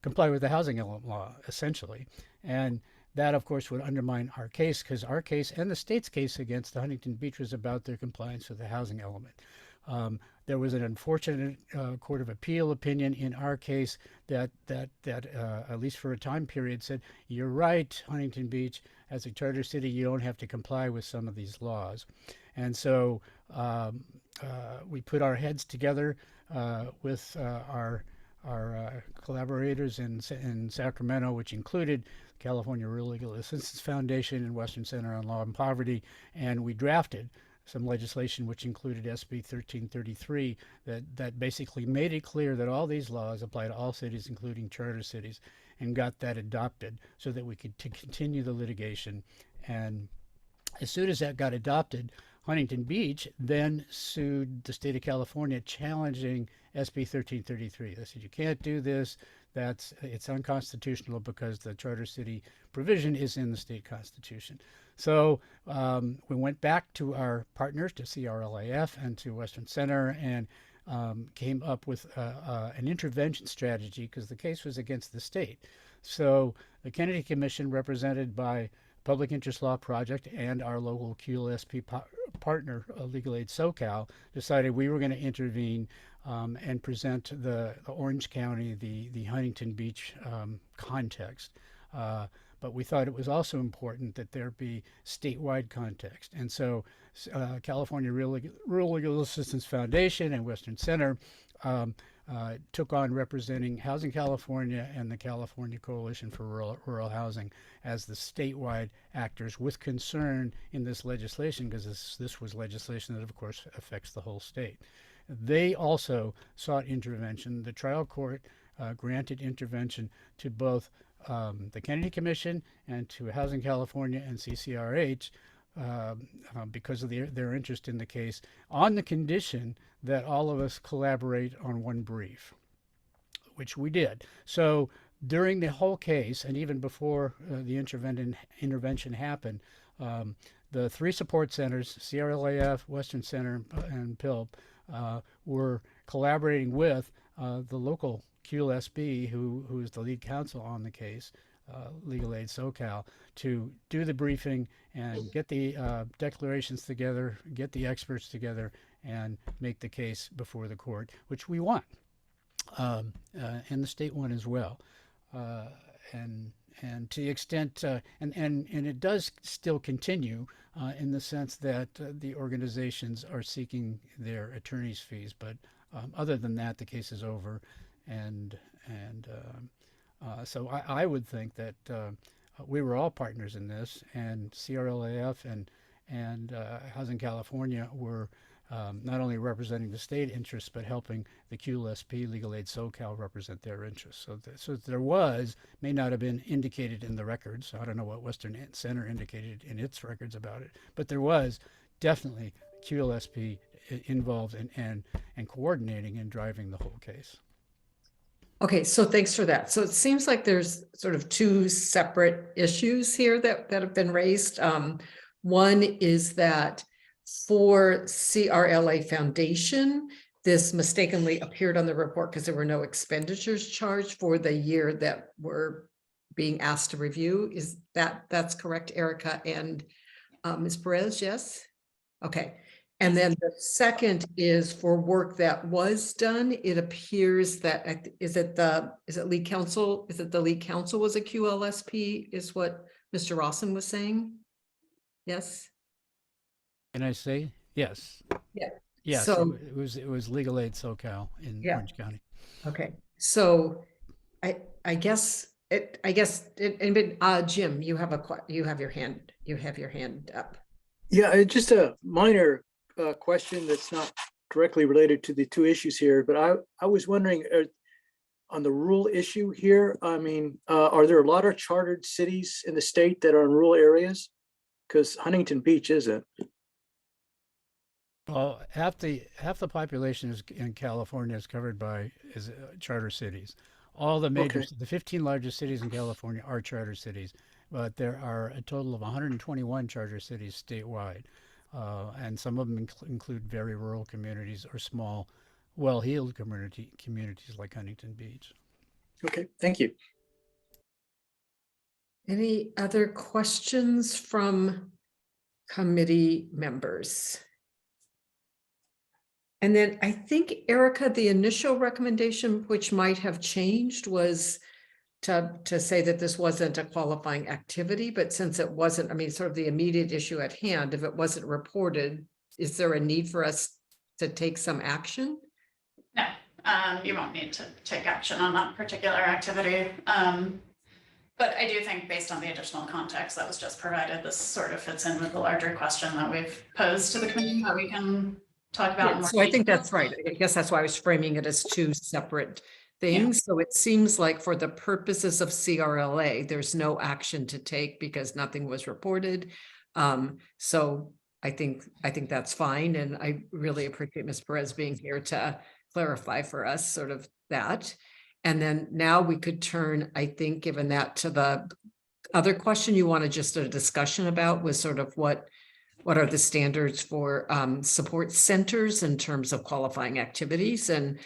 comply with the housing element law, essentially. And that, of course, would undermine our case, because our case and the state's case against the Huntington Beach was about their compliance with the housing element. There was an unfortunate Court of Appeal opinion in our case that at least for a time period said, you're right, Huntington Beach, as a charter city, you don't have to comply with some of these laws. And so we put our heads together with our collaborators in Sacramento, which included California Rural Legal Assistance Foundation and Western Center on Law and Poverty, and we drafted some legislation which included SB 1333 that basically made it clear that all these laws apply to all cities, including charter cities, and got that adopted so that we could continue the litigation. And as soon as that got adopted, Huntington Beach then sued the state of California challenging SB 1333. They said, you can't do this. It's unconstitutional because the charter city provision is in the state constitution. So we went back to our partners, to CRLAF and to Western Center, and came up with an intervention strategy because the case was against the state. So the Kennedy Commission, represented by Public Interest Law Project and our local QLSP partner, Legal Aid SoCal, decided we were going to intervene and present the Orange County, the Huntington Beach context. But we thought it was also important that there be statewide context. And so California Rural Legal Assistance Foundation and Western Center took on representing Housing California and the California Coalition for Rural Housing as the statewide actors with concern in this legislation, because this was legislation that, of course, affects the whole state. They also sought intervention. The trial court granted intervention to both the Kennedy Commission and to Housing California and CCRH because of their interest in the case, on the condition that all of us collaborate on one brief, which we did. So during the whole case, and even before the intervention happened, the three support centers, CRLAF, Western Center, and PILP, were collaborating with the local QLSB, who is the lead counsel on the case, Legal Aid SoCal, to do the briefing and get the declarations together, get the experts together, and make the case before the court, which we won, and the state won as well. And to the extent, and it does still continue in the sense that the organizations are seeking their attorney's fees, but other than that, the case is over. And so I would think that we were all partners in this, and CRLAF and Housing California were not only representing the state interests, but helping the QLSP, Legal Aid SoCal, represent their interests. So there was, may not have been indicated in the records. I don't know what Western Center indicated in its records about it, but there was definitely QLSP involved and coordinating and driving the whole case. Okay, so thanks for that. So it seems like there's sort of two separate issues here that have been raised. One is that for CRLA Foundation, this mistakenly appeared on the report because there were no expenditures charged for the year that we're being asked to review. Is that's correct, Erica and Ms. Perez? Yes. Okay. And then the second is for work that was done. It appears that is it lead counsel? Is it the lead counsel was a QLSP? Is what Mr. Rawson was saying? Yes. Can I say yes? Yeah. Yes. So it was Legal Aid SoCal in Orange County. okay. So I guess Jim, you have your hand up. Yeah, just a minor question that's not directly related to the two issues here, but I was wondering on the rural issue here, I mean, are there a lot of chartered cities in the state that are in rural areas? Because Huntington Beach isn't. Well, half the population in California is covered by charter cities. All the major, the 15 largest cities in California are charter cities. but there are a total of 121 charter cities statewide. And some of them include very rural communities or small, well-heeled communities like Huntington Beach. Okay, thank you. Any other questions from committee members? And then I think, Erica, the initial recommendation, which might have changed, was to say that this wasn't a qualifying activity, but since it wasn't, I mean, sort of the immediate issue at hand, if it wasn't reported, is there a need for us to take some action? No, you won't need to take action on that particular activity. But I do think based on the additional context that was just provided, this sort of fits in with the larger question that we've posed to the committee that we can talk about. Yeah, so I think that's right. I guess that's why I was framing it as two separate things. So it seems like for the purposes of CRLA, there's no action to take because nothing was reported. So I think that's fine. And I really appreciate Ms. Perez being here to clarify for us sort of that. And then now we could turn, I think, given that, to the other question you wanted just a discussion about was sort of what are the standards for support centers in terms of qualifying activities? And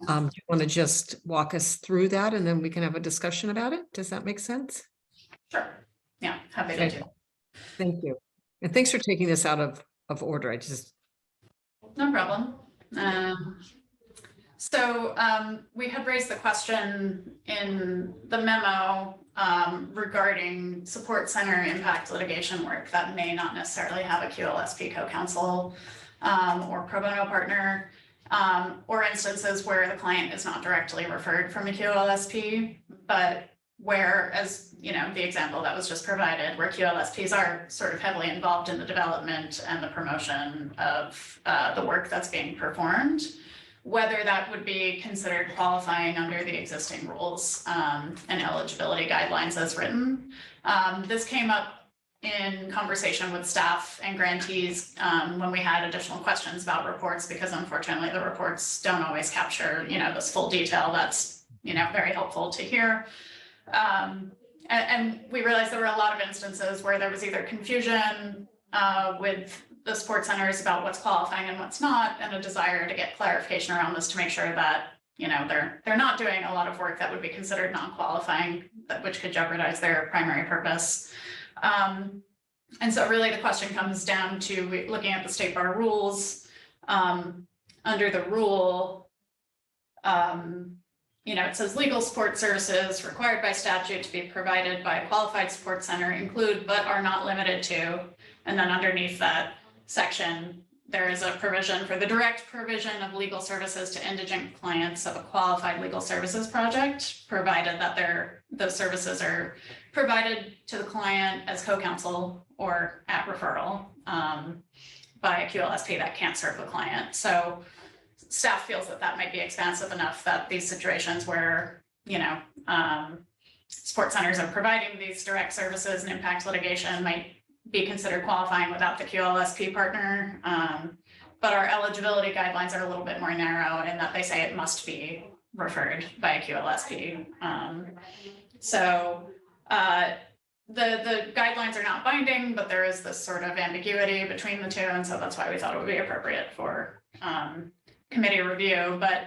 do you want to just walk us through that and then we can have a discussion about it? Does that make sense? Sure. Yeah, happy Okay. to do. Thank you. And thanks for taking this out of order. I just. No problem. So we had raised the question in the memo regarding support center impact litigation work that may not necessarily have a QLSP co-counsel or pro bono partner, or instances where the client is not directly referred from a QLSP, but where, as you know, the example that was just provided, where QLSPs are sort of heavily involved in the development and the promotion of the work that's being performed, whether that would be considered qualifying under the existing rules and eligibility guidelines as written. This came up in conversation with staff and grantees when we had additional questions about reports, because unfortunately the reports don't always capture, you know, this full detail that's, you know, very helpful to hear. And we realized there were a lot of instances where there was either confusion with the support centers about what's qualifying and what's not, and a desire to get clarification around this to make sure that, you know, they're not doing a lot of work that would be considered non-qualifying, which could jeopardize their primary purpose. And so really the question comes down to looking at the state bar rules. Under the rule, you know, it says legal support services required by statute to be provided by a qualified support center include but are not limited to. And then underneath that section, there is a provision for the direct provision of legal services to indigent clients of a qualified legal services project, provided that those services are provided to the client as co-counsel or at referral by a QLSP that can't serve the client. So staff feels that that might be expansive enough that these situations where, you know, support centers are providing these direct services and impact litigation might be considered qualifying without the QLSP partner. But our eligibility guidelines are a little bit more narrow in that they say it must be referred by a QLSP. The guidelines are not binding, but there is this sort of ambiguity between the two. And so that's why we thought it would be appropriate for committee review. But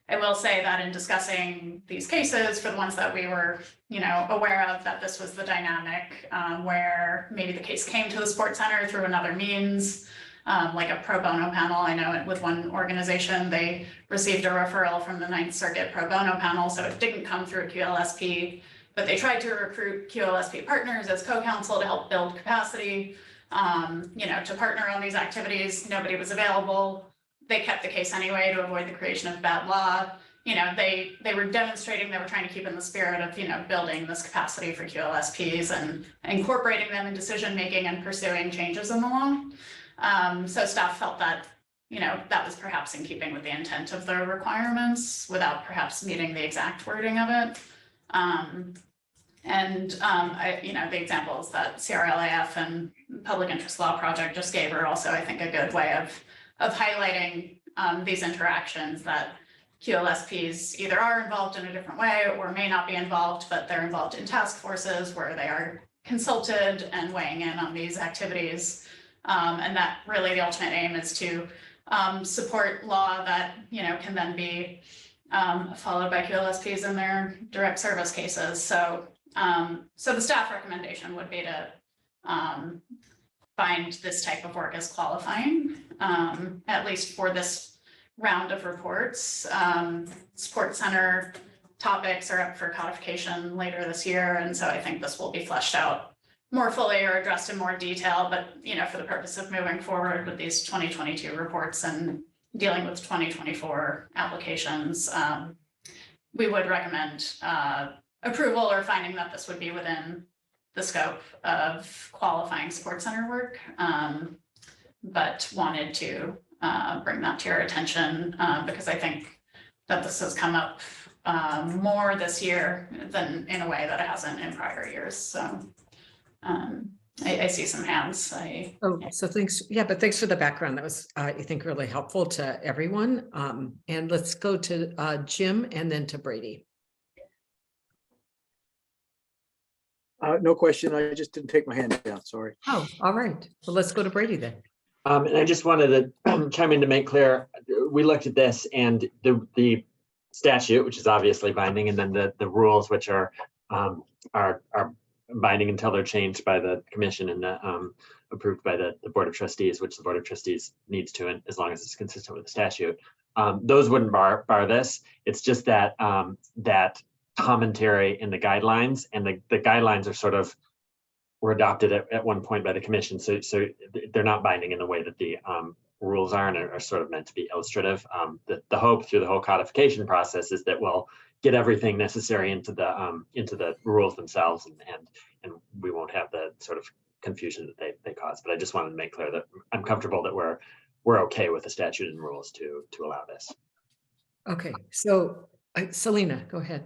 I will say that in discussing these cases, for the ones that we were, you know, aware of, that this was the dynamic where maybe the case came to the support center through another means, like a pro bono panel. I know with one organization, they received a referral from the Ninth Circuit pro bono panel, so it didn't come through a QLSP, but they tried to recruit QLSP partners as co-counsel to help build capacity, you know, to partner on these activities. Nobody was available. They kept the case anyway to avoid the creation of bad law. You know, they were demonstrating they were trying to keep in the spirit of, you know, building this capacity for QLSPs and incorporating them in decision-making and pursuing changes in the law. So staff felt that, you know, that was perhaps in keeping with the intent of the requirements without perhaps meeting the exact wording of it. You know, the examples that CRLAF and Public Interest Law Project just gave are also, I think, a good way of highlighting these interactions that QLSPs either are involved in a different way or may not be involved, but they're involved in task forces where they are consulted and weighing in on these activities. And that really the ultimate aim is to support law that, you know, can then be followed by QLSPs in their direct service cases. So, so the staff recommendation would be to find this type of work as qualifying, at least for this round of reports. Support center topics are up for codification later this year, and so I think this will be fleshed out more fully or addressed in more detail. But you know, for the purpose of moving forward with these 2022 reports and dealing with 2024 applications, we would recommend approval or finding that this would be within the scope of qualifying support center work, but wanted to bring that to your attention because I think that this has come up more this year than in a way that it hasn't in prior years. So I see some hands. So thanks. Yeah, but thanks for the background. That was, I think, really helpful to everyone. And let's go to Jim and then to Brady. No question. I just didn't take my hand down. Sorry. Oh, all right. Well, let's go to Brady then. And I just wanted to chime in to make clear, we looked at this and the statute, which is obviously binding, and then the rules, which are binding until they're changed by the commission and approved by the Board of Trustees, which the Board of Trustees needs to, as long as it's consistent with the statute. Those wouldn't bar this. It's just that that commentary in the guidelines, and the guidelines are sort of were adopted at one point by the commission, so they're not binding in the way that the rules are, and are sort of meant to be illustrative. The hope through the whole codification process is that we'll get everything necessary into the rules themselves, and we won't have the sort of confusion that they cause. But I just wanted to make clear that I'm comfortable that we're okay with the statute and rules to allow this. Okay, so Selena, go ahead.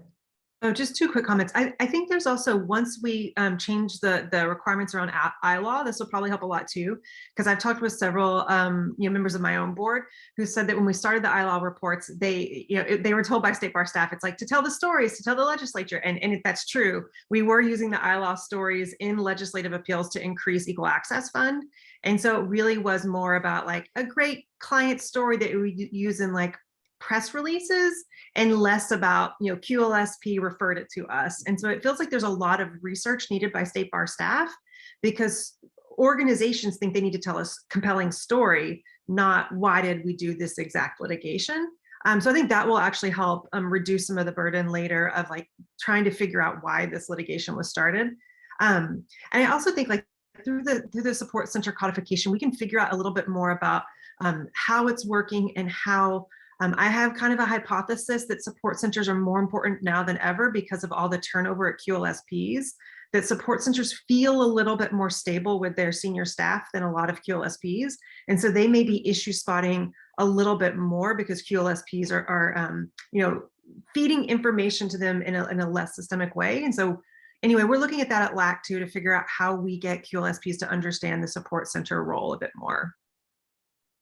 Oh, just two quick comments. I think there's also, once we change the requirements around ILAW, this will probably help a lot too, because I've talked with several members of my own board who said that when we started the ILAW reports, they were told by State Bar staff, it's like to tell the stories, to tell the legislature, and if that's true, we were using the ILAW stories in legislative appeals to increase equal access fund. And so it really was more about like a great client story that we use in like press releases, and less about, QLSP referred it to us. And so it feels like there's a lot of research needed by State Bar staff, because organizations think they need to tell us compelling story, not why did we do this exact litigation. So I think that will actually help reduce some of the burden later of like trying to figure out why this litigation was started. And I also think like through the support center codification, we can figure out a little bit more about how it's working and how I have kind of a hypothesis that support centers are more important now than ever because of all the turnover at QLSPs, that support centers feel a little bit more stable with their senior staff than a lot of QLSPs. And so they may be issue spotting a little bit more because QLSPs are feeding information to them in a less systemic way. And so anyway, we're looking at that at LAC too, to figure out how we get QLSPs to understand the support center role a bit more.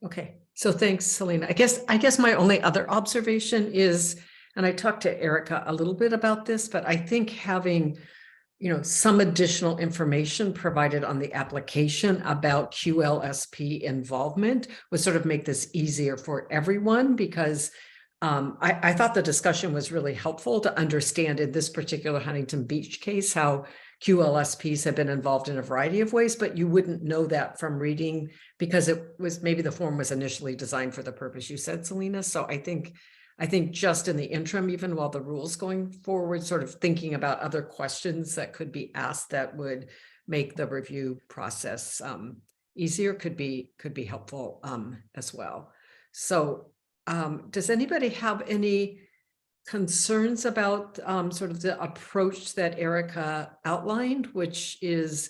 Okay, so thanks, Selena. I guess my only other observation is, and I talked to Erica a little bit about this, but I think having, some additional information provided on the application about QLSP involvement would sort of make this easier for everyone, because I thought the discussion was really helpful to understand in this particular Huntington Beach case how QLSPs have been involved in a variety of ways, but you wouldn't know that from reading, because it was maybe the form was initially designed for the purpose you said, Selena. So I think just in the interim, even while the rules going forward, sort of thinking about other questions that could be asked that would make the review process easier could be helpful as well. So does anybody have any concerns about sort of the approach that Erica outlined, which is,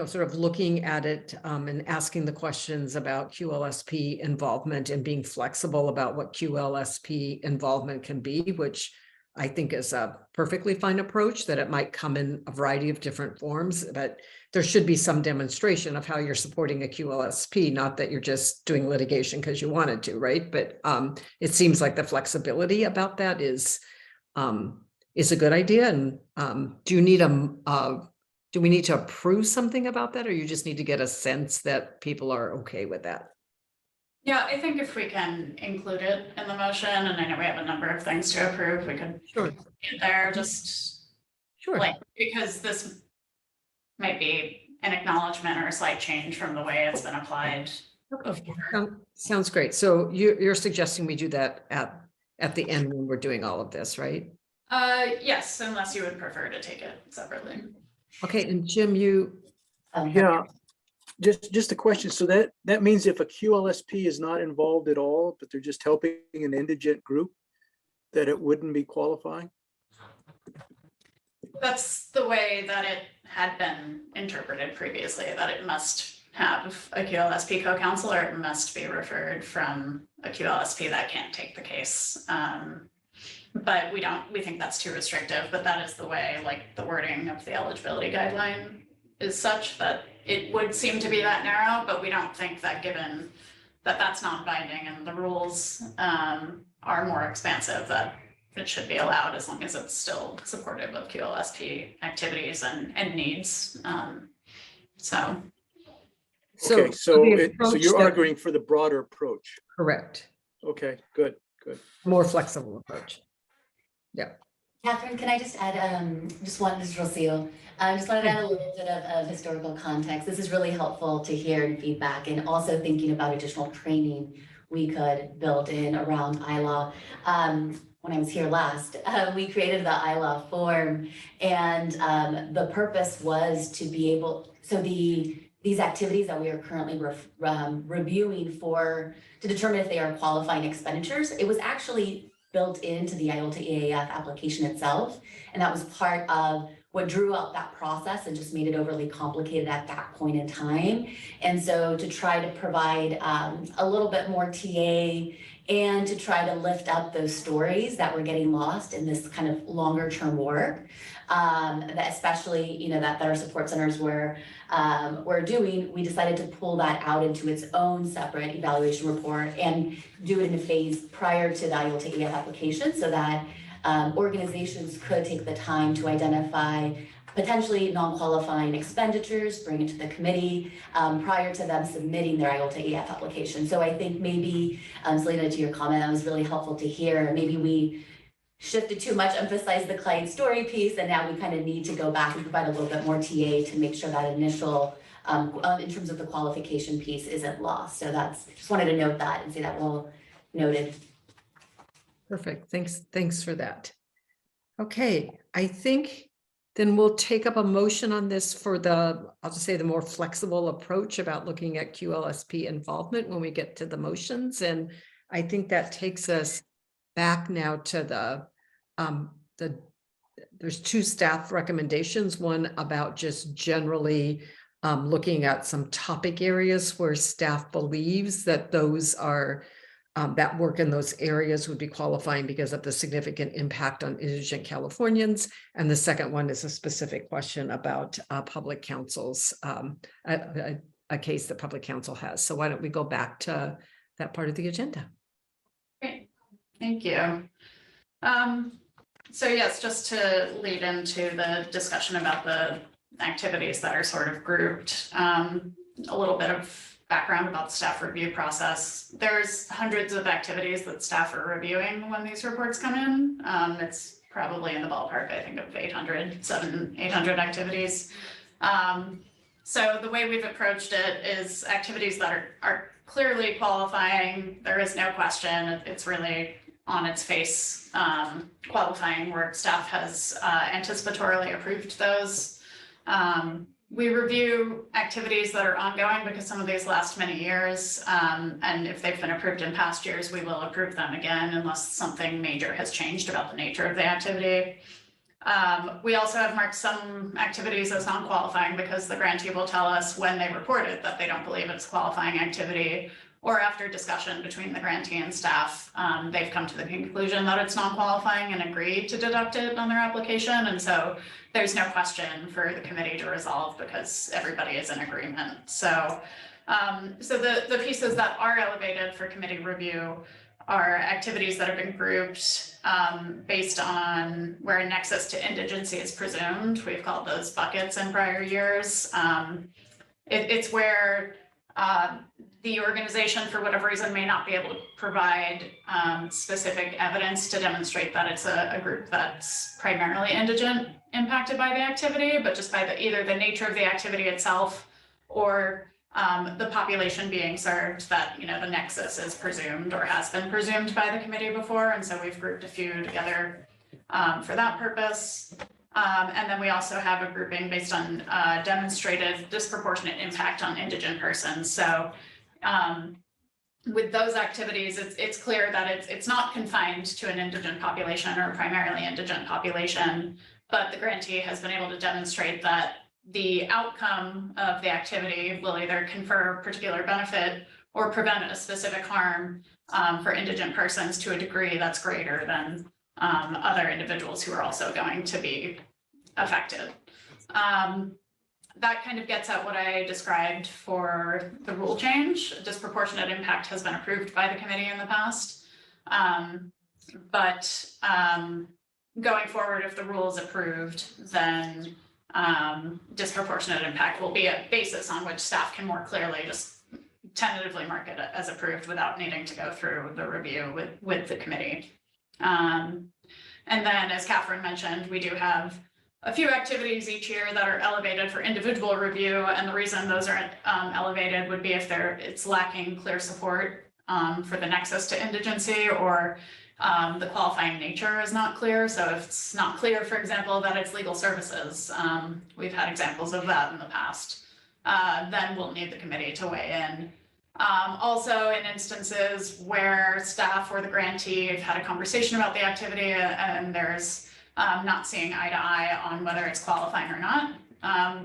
sort of looking at it and asking the questions about QLSP involvement and being flexible about what QLSP involvement can be, which I think is a perfectly fine approach, that it might come in a variety of different forms, but there should be some demonstration of how you're supporting a QLSP, not that you're just doing litigation because you wanted to, right? But it seems like the flexibility about that is a good idea. And do you need a do we need to approve something about that, or you just need to get a sense that people are okay with that? Yeah, I think if we can include it in the motion, and I know we have a number of things to approve, we could Sure. get there, just Sure. like, because this might be an acknowledgement or a slight change from the way it's been applied before. Sounds great. So you're suggesting we do that at the end when we're doing all of this, right? Yes, unless you would prefer to take it separately. Okay, and Jim, you, Yeah, just a question. So that means if a QLSP is not involved at all, but they're just helping an indigent group, that it wouldn't be qualifying? That's the way that it had been interpreted previously, that it must have a QLSP co-counsel, or it must be referred from a QLSP that can't take the case. But we think that's too restrictive, but that is the way, like, the wording of the eligibility guideline is such that it would seem to be that narrow, but we don't think that, given that that's non-binding and the rules are more expansive, that it should be allowed as long as it's still supportive of QLSP activities and needs. So Okay, so the so approach you're that- arguing for the broader approach. correct, Okay, good. more flexible approach. Yeah. Catherine, can I just add, just one, this is Rocio. I just wanted to add a little bit of historical context. This is really helpful to hear and feedback, and also thinking about additional training we could build in around ILAW. When I was here last, we created the ILAW form, and the purpose was to be able, so these activities that we are currently reviewing to determine if they are qualifying expenditures, it was actually built into the IOLTA EAF application itself. And that was part of what drew out that process and just made it overly complicated at that point in time. And so to try to provide a little bit more TA and to try to lift up those stories that were getting lost in this kind of longer term work, that especially, that our support centers were doing, we decided to pull that out into its own separate evaluation report and do it in a phase prior to the IOLTA EF application, so that organizations could take the time to identify potentially non-qualifying expenditures, bring it to the committee prior to them submitting their IOLTA EF application. So I think maybe, Selena, to your comment, that was really helpful to hear. Maybe we shifted too much, emphasized the client story piece, and now we kind of need to go back and provide a little bit more TA to make sure that initial, in terms of the qualification piece, isn't lost. So just wanted to note that and say that well noted. Perfect. Thanks for that. Okay, I think then we'll take up a motion on this for I'll just say the more flexible approach about looking at QLSP involvement when we get to the motions. And I think that takes us back now to there's two staff recommendations, one about just generally looking at some topic areas where staff believes that those are that work in those areas would be qualifying because of the significant impact on indigent Californians. And the second one is a specific question about public counsel's, a case that public counsel has. So why don't we go back to that part of the agenda? great, thank you. So yes, just to lead into the discussion about the activities that are sort of grouped, a little bit of background about the staff review process. There's hundreds of activities that staff are reviewing when these reports come in. It's probably in the ballpark, I think, of 800 activities. So the way we've approached it is activities that are clearly qualifying. There is no question. It's really on its face qualifying work. Staff has anticipatorily approved those. We review activities that are ongoing because some of these last many years, and if they've been approved in past years, we will approve them again unless something major has changed about the nature of the activity. We also have marked some activities as non-qualifying because the grantee will tell us when they reported that they don't believe it's qualifying activity, or after discussion between the grantee and staff, they've come to the conclusion that it's non-qualifying and agreed to deduct it on their application. And so there's no question for the committee to resolve because everybody is in agreement. So, the pieces that are elevated for committee review are activities that have been grouped based on where a nexus to indigency is presumed. We've called those buckets in prior years. It's where the organization, for whatever reason, may not be able to provide specific evidence to demonstrate that it's a group that's primarily indigent impacted by the activity, but just by either the nature of the activity itself or the population being served, that, you know, the nexus is presumed or has been presumed by the committee before. And so we've grouped a few together for that purpose. And then we also have a grouping based on demonstrated disproportionate impact on indigent persons. So with those activities, it's clear that it's not confined to an indigent population or primarily indigent population, but the grantee has been able to demonstrate that the outcome of the activity will either confer particular benefit or prevent a specific harm for indigent persons to a degree that's greater than other individuals who are also going to be affected. That kind of gets at what I described for the rule change. Disproportionate impact has been approved by the committee in the past. But going forward, if the rule is approved, then disproportionate impact will be a basis on which staff can more clearly just tentatively mark it as approved without needing to go through the review with the committee. And then, as Catherine mentioned, we do have a few activities each year that are elevated for individual review, and the reason those are elevated would be if it's lacking clear support for the nexus to indigency, or the qualifying nature is not clear. So if it's not clear, for example, that it's legal services, we've had examples of that in the past, then we'll need the committee to weigh in. Also, in instances where staff or the grantee have had a conversation about the activity and there's not seeing eye to eye on whether it's qualifying or not,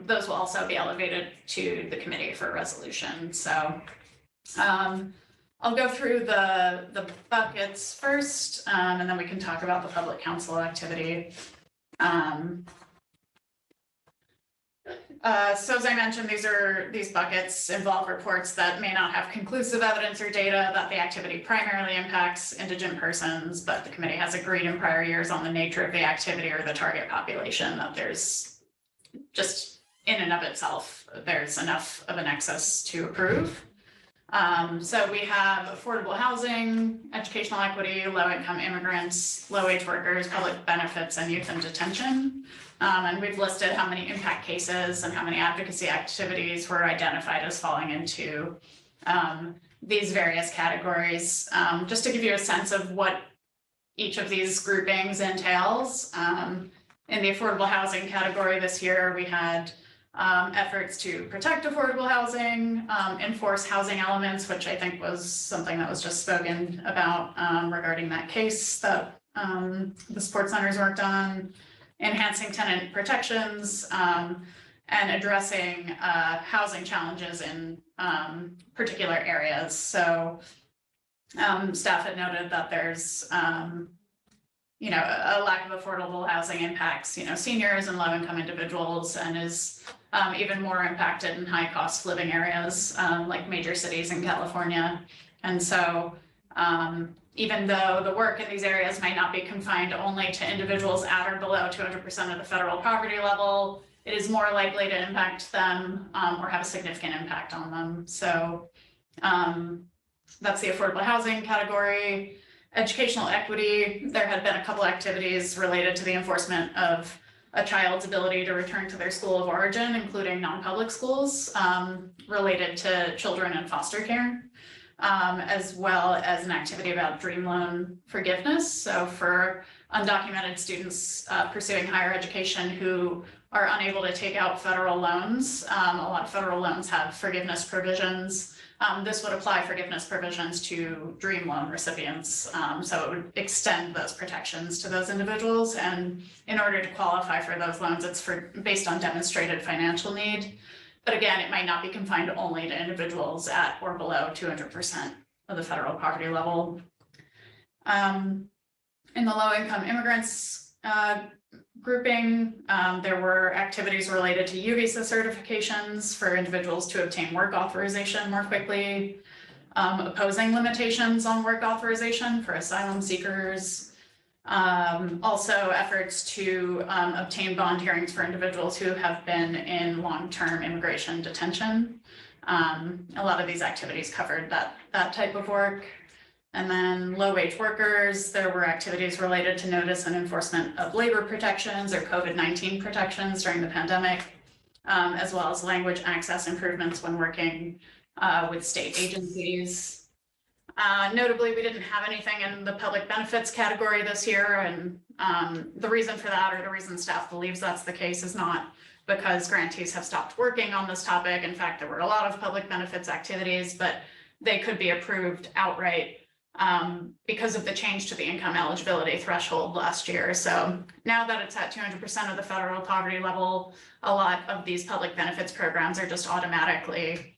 those will also be elevated to the committee for resolution. So I'll go through the buckets first, and then we can talk about the public counsel activity. So as I mentioned, these buckets involve reports that may not have conclusive evidence or data that the activity primarily impacts indigent persons, but the committee has agreed in prior years on the nature of the activity or the target population that there's just in and of itself, there's enough of an nexus to approve. So we have affordable housing, educational equity, low-income immigrants, low-wage workers, public benefits, and youth in detention. And we've listed how many impact cases and how many advocacy activities were identified as falling into these various categories. Just to give you a sense of what each of these groupings entails. In the affordable housing category this year, we had efforts to protect affordable housing, enforce housing elements, which I think was something that was just spoken about regarding that case that the sports centers worked on, enhancing tenant protections, and addressing housing challenges in particular areas. So staff had noted that there's a lack of affordable housing impacts, seniors and low-income individuals, and is even more impacted in high-cost living areas like major cities in California. And so even though the work in these areas might not be confined only to individuals at or below 200% of the federal poverty level, it is more likely to impact them or have a significant impact on them. So that's the affordable housing category. Educational equity, there had been a couple activities related to the enforcement of a child's ability to return to their school of origin, including non-public schools, related to children in foster care, as well as an activity about dream loan forgiveness. So for undocumented students pursuing higher education who are unable to take out federal loans, a lot of federal loans have forgiveness provisions. This would apply forgiveness provisions to dream loan recipients. So it would extend those protections to those individuals. And in order to qualify for those loans, it's based on demonstrated financial need. But again, it might not be confined only to individuals at or below 200% of the federal poverty level. In the low-income immigrants grouping, there were activities related to U visa certifications for individuals to obtain work authorization more quickly, opposing limitations on work authorization for asylum seekers. Also efforts to obtain bond hearings for individuals who have been in long-term immigration detention. A lot of these activities covered that type of work. And then low-wage workers, there were activities related to notice and enforcement of labor protections or COVID-19 protections during the pandemic, as well as language access improvements when working with state agencies. Notably, we didn't have anything in the public benefits category this year, and the reason for that, or the reason staff believes that's the case, is not because grantees have stopped working on this topic. In fact, there were a lot of public benefits activities, but they could be approved outright because of the change to the income eligibility threshold last year. So now that it's at 200% of the federal poverty level, a lot of these public benefits programs are just automatically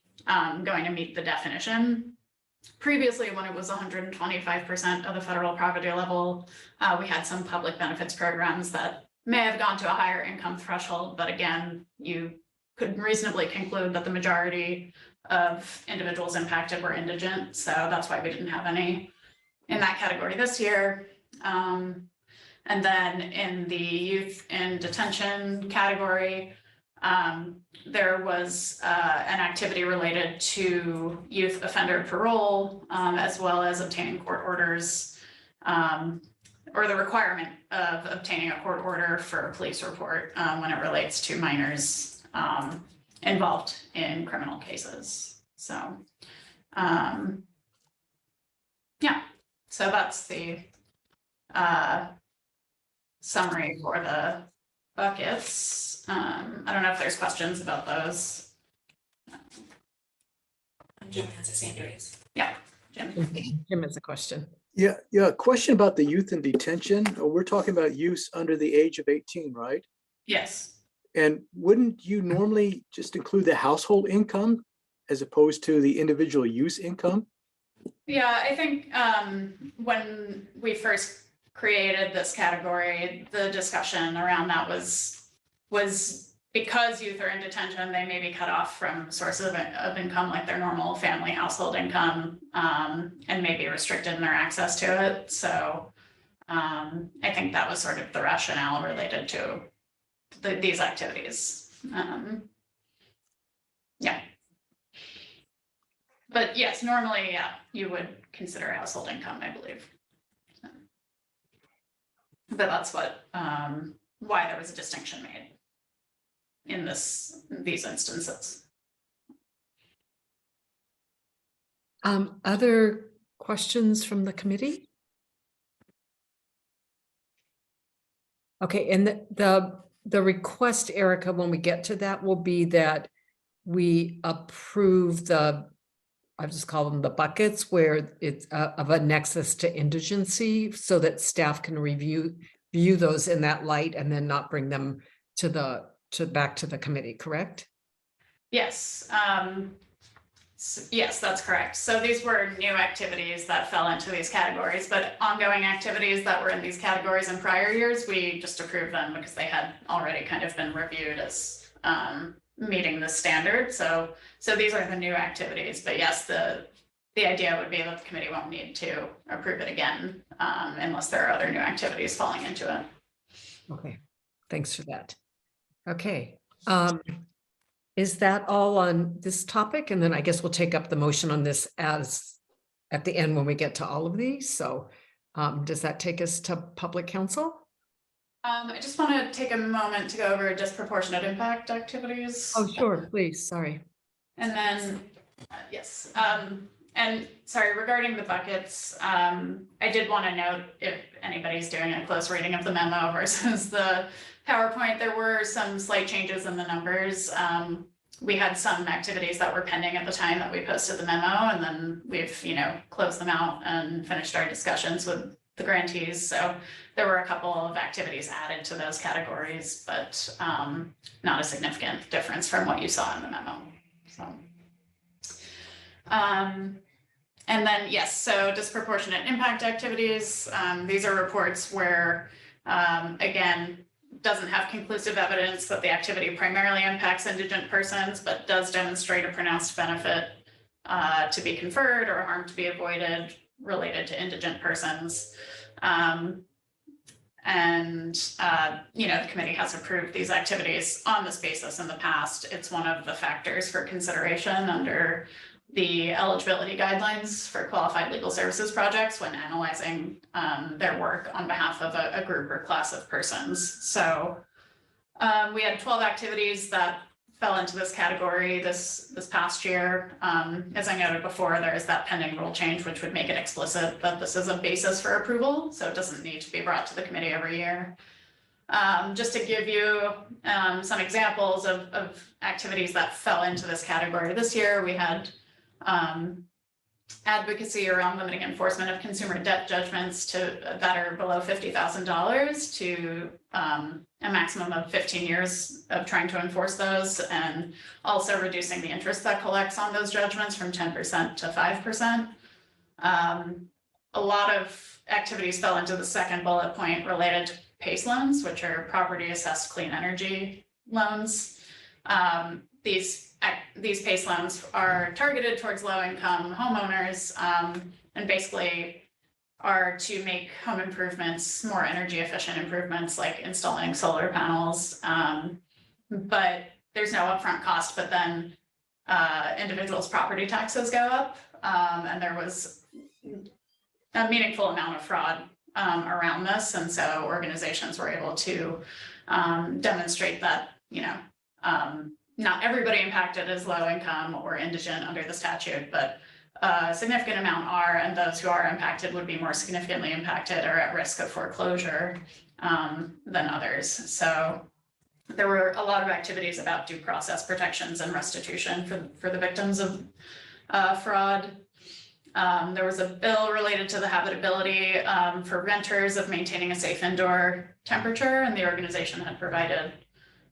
going to meet the definition. Previously, when it was 125% of the federal poverty level, we had some public benefits programs that may have gone to a higher income threshold, but again, you could reasonably conclude that the majority of individuals impacted were indigent, so that's why we didn't have any in that category this year. And then in the youth in detention category, there was an activity related to youth offender parole, as well as obtaining court orders, or the requirement of obtaining a court order for a police report when it relates to minors involved in criminal cases. So, yeah, so that's the summary for the buckets. I don't know if there's questions about those. Jim has his hand raised. Yeah, Jim. Jim has a question. Yeah, a question about the youth in detention. We're talking about use under the age of 18, right? Yes. And wouldn't you normally just include the household income as opposed to the individual use income? Yeah, I think when we first created this category, the discussion around that was because youth are in detention, they may be cut off from sources of income like their normal family household income, and may be restricted in their access to it. So I think that was sort of the rationale related to these activities. Yeah. But yes, normally, yeah, you would consider household income, I believe. So, but that's what why there was a distinction made in these instances. Other questions from the committee? Okay, and the request, Erica, when we get to that, will be that we approve I just call them the buckets, where it's of a nexus to indigency, so that staff can view those in that light and then not bring them back to the committee, correct? Yes. Yes, that's correct. So these were new activities that fell into these categories, but ongoing activities that were in these categories in prior years, we just approved them because they had already kind of been reviewed as meeting the standard. So these are the new activities, but yes, the idea would be that the committee won't need to approve it again unless there are other new activities falling into it. Okay, thanks for that. Okay, is that all on this topic? And then I guess we'll take up the motion on this as at the end when we get to all of these. So does that take us to public counsel? I just want to take a moment to go over disproportionate impact activities. Oh, sure, please, sorry. And then, yes, and sorry, regarding the buckets, I did want to note, if anybody's doing a close reading of the memo versus the PowerPoint, there were some slight changes in the numbers. We had some activities that were pending at the time that we posted the memo, and then we've, closed them out and finished our discussions with the grantees. So there were a couple of activities added to those categories, but not a significant difference from what you saw in the memo. So, and then, yes, so disproportionate impact activities. These are reports where, again, doesn't have conclusive evidence that the activity primarily impacts indigent persons, but does demonstrate a pronounced benefit to be conferred or harm to be avoided related to indigent persons. The committee has approved these activities on this basis in the past. It's one of the factors for consideration under the eligibility guidelines for qualified legal services projects when analyzing their work on behalf of a group or class of persons. So we had 12 activities that fell into this category this past year. As I noted before, there is that pending rule change, which would make it explicit that this is a basis for approval, so it doesn't need to be brought to the committee every year. Just to give you some examples of activities that fell into this category this year, we had advocacy around limiting enforcement of consumer debt judgments that are below $50,000 to a maximum of 15 years of trying to enforce those, and also reducing the interest that collects on those judgments from 10% to 5%. A lot of activities fell into the second bullet point related to PACE loans, which are property assessed clean energy loans. These PACE loans are targeted towards low-income homeowners and basically are to make home improvements, more energy efficient improvements like installing solar panels. But there's no upfront cost, but then individuals' property taxes go up. And there was a meaningful amount of fraud around this. And so organizations were able to demonstrate that, not everybody impacted is low income or indigent under the statute, but a significant amount are, and those who are impacted would be more significantly impacted or at risk of foreclosure than others. So there were a lot of activities about due process protections and restitution for the victims of fraud. There was a bill related to the habitability for renters of maintaining a safe indoor temperature, and the organization had provided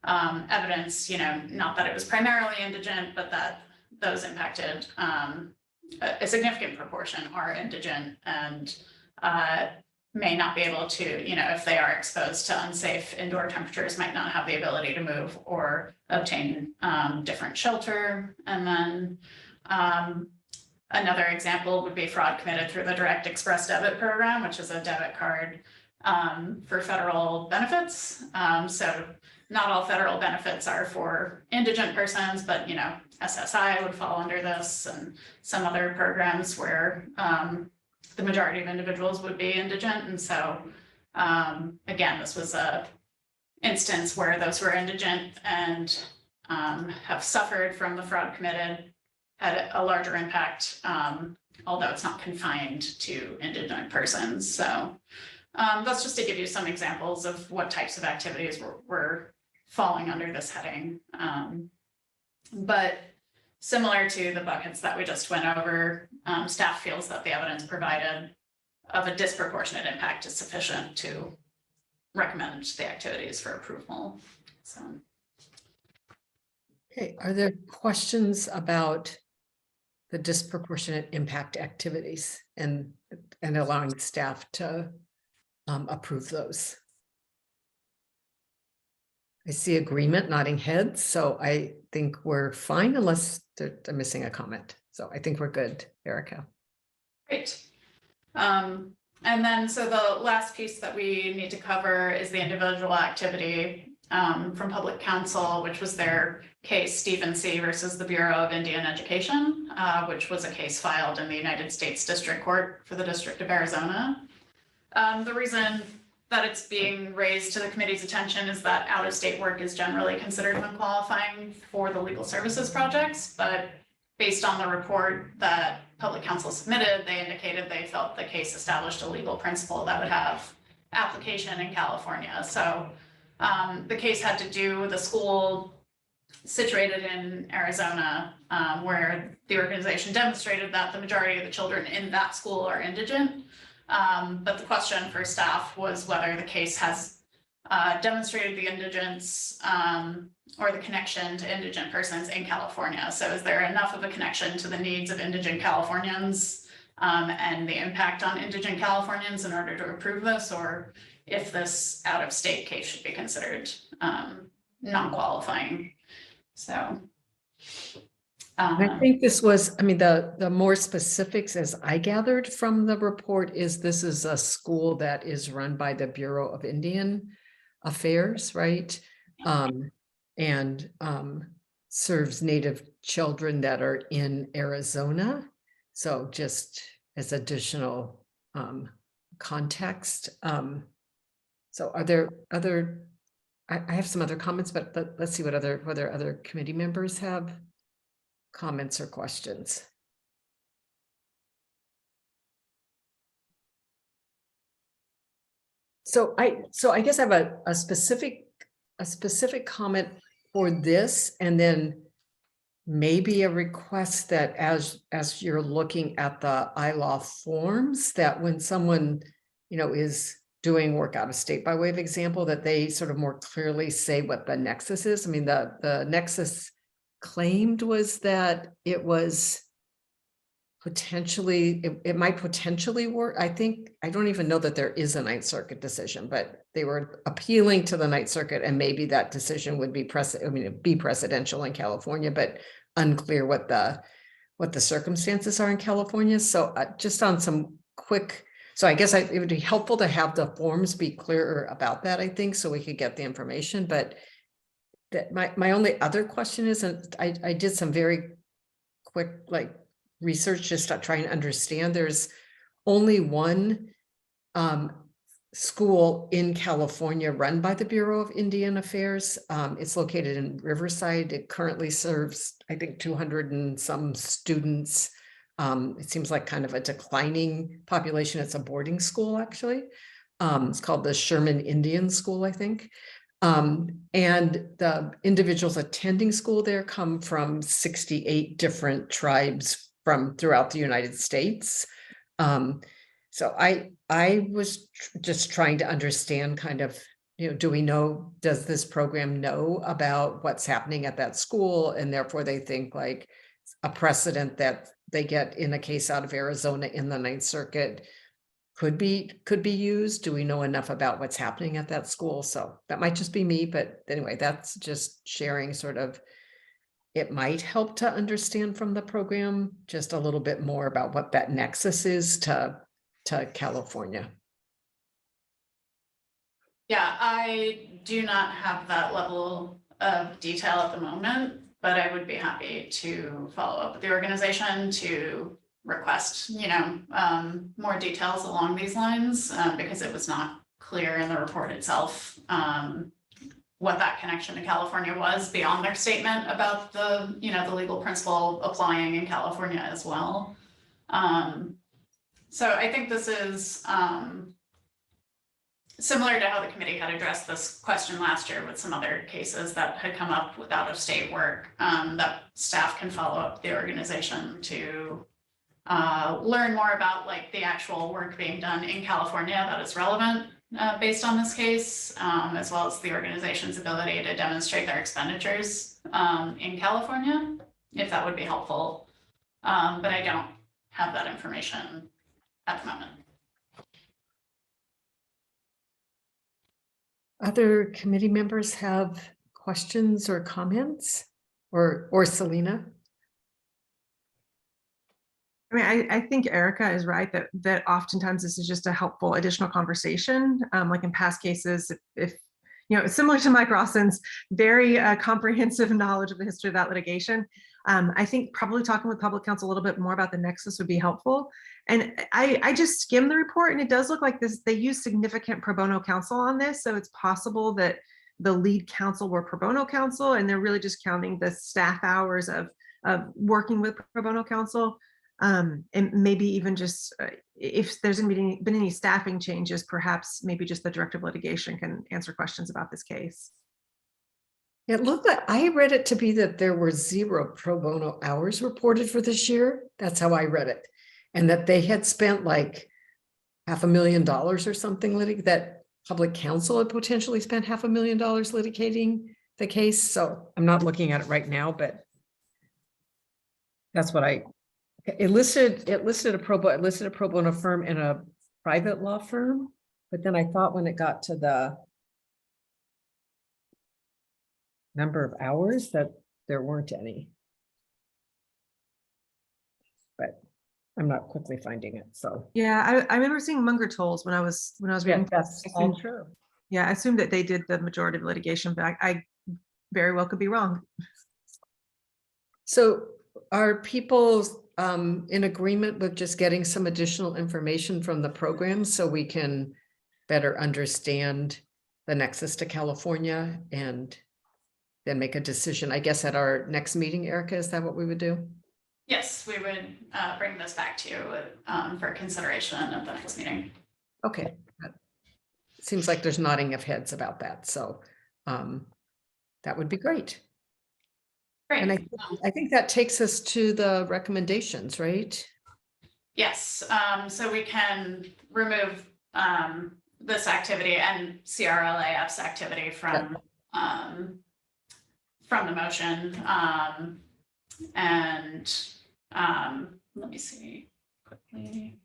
evidence, not that it was primarily indigent, but that those impacted, a significant proportion are indigent and may not be able to, if they are exposed to unsafe indoor temperatures, might not have the ability to move or obtain different shelter. And then another example would be fraud committed through the Direct Express Debit Program, which is a debit card for federal benefits. So not all federal benefits are for indigent persons, but SSI would fall under this, and some other programs where the majority of individuals would be indigent. And so again, this was a instance where those who are indigent and have suffered from the fraud committed had a larger impact, although it's not confined to indigent persons. So that's just to give you some examples of what types of activities were falling under this heading. But similar to the buckets that we just went over, staff feels that the evidence provided of a disproportionate impact is sufficient to recommend the activities for approval. So. Okay, are there questions about the disproportionate impact activities and allowing staff to approve those? I see agreement, nodding heads, so I think we're fine unless I'm missing a comment. So I think we're good, Erica. Great. And then, so the last piece that we need to cover is the individual activity from public counsel, which was their case Stephen C. versus the Bureau of Indian Education, which was a case filed in the United States District Court for the District of Arizona. The reason that it's being raised to the committee's attention is that out-of-state work is generally considered when qualifying for the legal services projects, but based on the report that public counsel submitted, they indicated they felt the case established a legal principle that would have application in California. So the case had to do with a school situated in Arizona, where the organization demonstrated that the majority of the children in that school are indigent. But the question for staff was whether the case has demonstrated the indigence or the connection to indigent persons in California. So is there enough of a connection to the needs of indigent Californians and the impact on indigent Californians in order to approve this, or if this out-of-state case should be considered non-qualifying? So I think this was, I mean, the more specifics as I gathered from the report is this is a school that is run by the Bureau of Indian Affairs, right? And serves Native children that are in Arizona. So just as additional context. So are there other, I have some other comments, but let's see whether other committee members have comments or questions. So I guess I have a specific comment for this, and then maybe a request that as you're looking at the ILAW forms, that when someone, you know, is doing work out of state by way of example, that they sort of more clearly say what the nexus is. I mean, the nexus claimed was that it was potentially, it might potentially work. I think, I don't even know that there is a Ninth Circuit decision, but they were appealing to the Ninth Circuit, and maybe that decision would be it'd be precedential in California, but unclear what the circumstances are in California. So just on some quick, so I guess it would be helpful to have the forms be clearer about that, I think, so we could get the information. But that my only other question is, and I did some very quick research just to try and understand. There's only one school in California run by the Bureau of Indian Affairs. It's located in Riverside. It currently serves, I think, 200 and some students. It seems like kind of a declining population. It's a boarding school, actually. It's called the Sherman Indian School, I think. And the individuals attending school there come from 68 different tribes from throughout the United States. So I was just trying to understand kind of, you know, does this program know about what's happening at that school? And therefore they think like a precedent that they get in a case out of Arizona in the Ninth Circuit could be used. Do we know enough about what's happening at that school? So that might just be me, but anyway, that's just sharing sort of, it might help to understand from the program just a little bit more about what that nexus is to California. Yeah, I do not have that level of detail at the moment, but I would be happy to follow up with the organization to request, more details along these lines, because it was not clear in the report itself, what that connection to California was beyond their statement about the, the legal principle applying in California as well. So I think this is, similar to how the committee had addressed this question last year with some other cases that had come up with out-of-state work, that staff can follow up the organization to learn more about the actual work being done in California that is relevant based on this case, as well as the organization's ability to demonstrate their expenditures in California, if that would be helpful. But I don't have that information at the moment. Other committee members have questions or comments, or Selena? I mean, I think Erica is right that oftentimes this is just a helpful additional conversation. Like in past cases, if similar to Mike Rawson's very comprehensive knowledge of the history of that litigation, I think probably talking with public counsel a little bit more about the nexus would be helpful. And I just skimmed the report, and it does look like they use significant pro bono counsel on this. So it's possible that the lead counsel were pro bono counsel, and they're really just counting the staff hours of working with pro bono counsel. And maybe even just if there's been any staffing changes, perhaps maybe just the director of litigation can answer questions about this case. It looked like, I read it to be that there were 0 pro bono hours reported for this year. That's how I read it. And that they had spent like $500,000 or something, that public counsel had potentially spent $500,000 litigating the case. So I'm not looking at it right now, but that's what it listed a pro bono firm and a private law firm. But then I thought when it got to the number of hours that there weren't any. I'm not quickly finding it, so. Yeah, I remember seeing Munger tolls when I was Yeah, reading. that's I all assumed- true. Yeah, I assumed that they did the majority of litigation, but I very well could be wrong. So are people in agreement with just getting some additional information from the program so we can better understand the nexus to California and then make a decision, I guess, at our next meeting? Erica, is that what we would do? Yes, we would bring this back to you for consideration at the next meeting. Okay. Seems like there's nodding of heads about that, so that would be great. And Great. I think that takes us to the recommendations, right? Yes, so we can remove this activity and CRLAF's activity from the motion. And let me see quickly.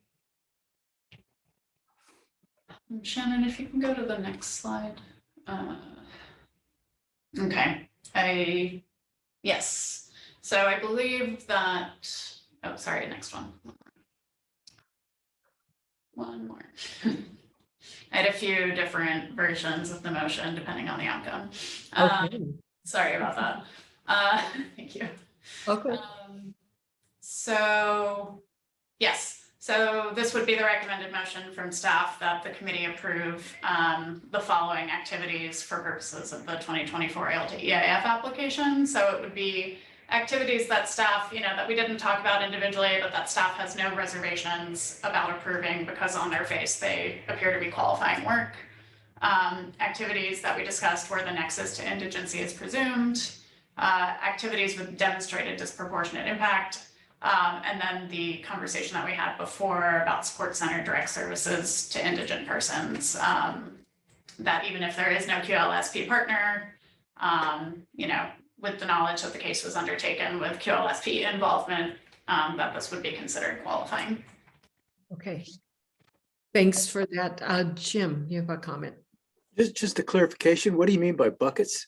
Shannon, if you can go to the next slide. Okay, yes. So I believe that, oh, sorry, next one. One more. I had a few different versions of the motion depending on the outcome. Okay. Sorry about that. Thank you. Okay. So, yes, so this would be the recommended motion from staff that the committee approve the following activities for purposes of the 2024 IOLTA EIF application. So it would be activities that staff, that we didn't talk about individually, but that staff has no reservations about approving because on their face, they appear to be qualifying work. Activities that we discussed where the nexus to indigency is presumed, activities with demonstrated disproportionate impact, and then the conversation that we had before about support center direct services to indigent persons, that even if there is no QLSP partner, with the knowledge that the case was undertaken with QLSP involvement, that this would be considered qualifying. Okay. Thanks for that. Jim, you have a comment? Just a clarification, what do you mean by buckets?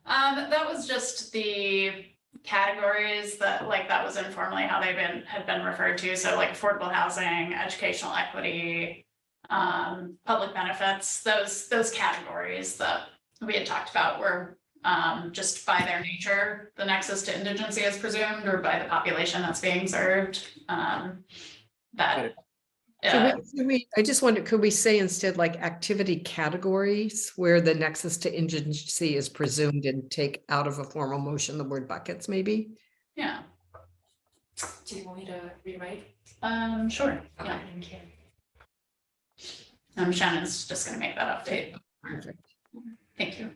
That was just the categories that was informally how had been referred to. So like affordable housing, educational equity, public benefits, those categories that we had talked about were just by their nature, the nexus to indigency is presumed, or by the population that's being served. I just wondered, could we say instead like activity categories where the nexus to indigency is presumed and take out of a formal motion the word buckets maybe? Yeah. Do you want me to rewrite? Sure. Okay, Yeah. thank you. Shannon's just gonna make that update. Perfect. Thank you.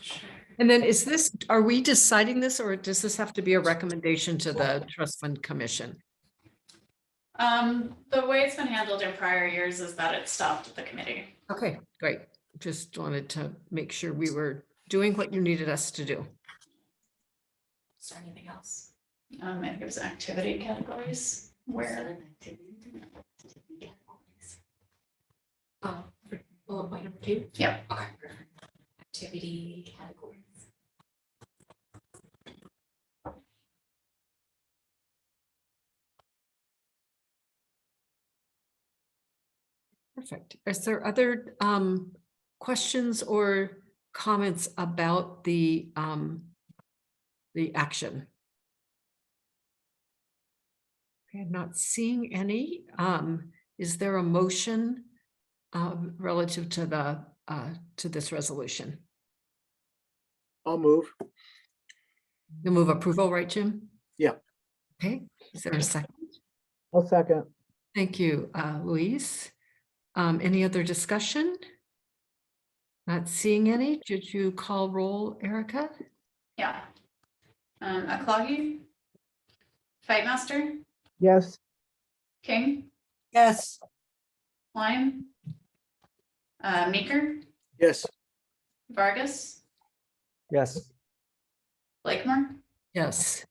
Sure. And then are we deciding this or does this have to be a recommendation to the Trust Fund Commission? The way it's been handled in prior years is that it stopped at the committee. Okay, great. Just wanted to make sure we were doing what you needed us to do. Is there anything else? I think it was activity categories where. For bullet point number 2? Yep. Okay, perfect. Activity categories. Perfect. Is there other questions or comments about the action? Okay, I'm not seeing any. Is there a motion relative to the to this resolution? I'll move. You move approval, right, Jim? Yeah. Okay, is there a second? I'll second. Thank you, Louise. Any other discussion? Not seeing any. Did you call roll, Erica? Yeah. Aklagi? Fightmaster? Yes. King? Yes, Klein? Meeker? Yes. Vargas? Yes. Blakemore? Yes.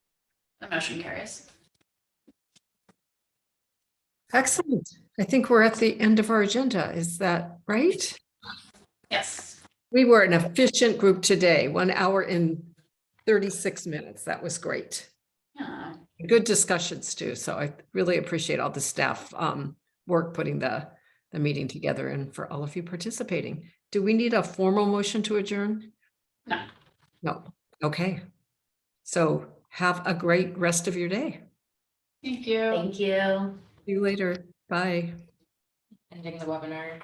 The motion carries. Excellent. I think we're at the end of our agenda. Is that right? Yes. We were an efficient group today, 1 hour and 36 minutes. That was great. Yeah. Good discussions too. So I really appreciate all the staff work putting the meeting together and for all of you participating. Do we need a formal motion to adjourn? No. No. Okay. So have a great rest of your day. Thank you. Thank you. See you later. Bye. Ending the webinar.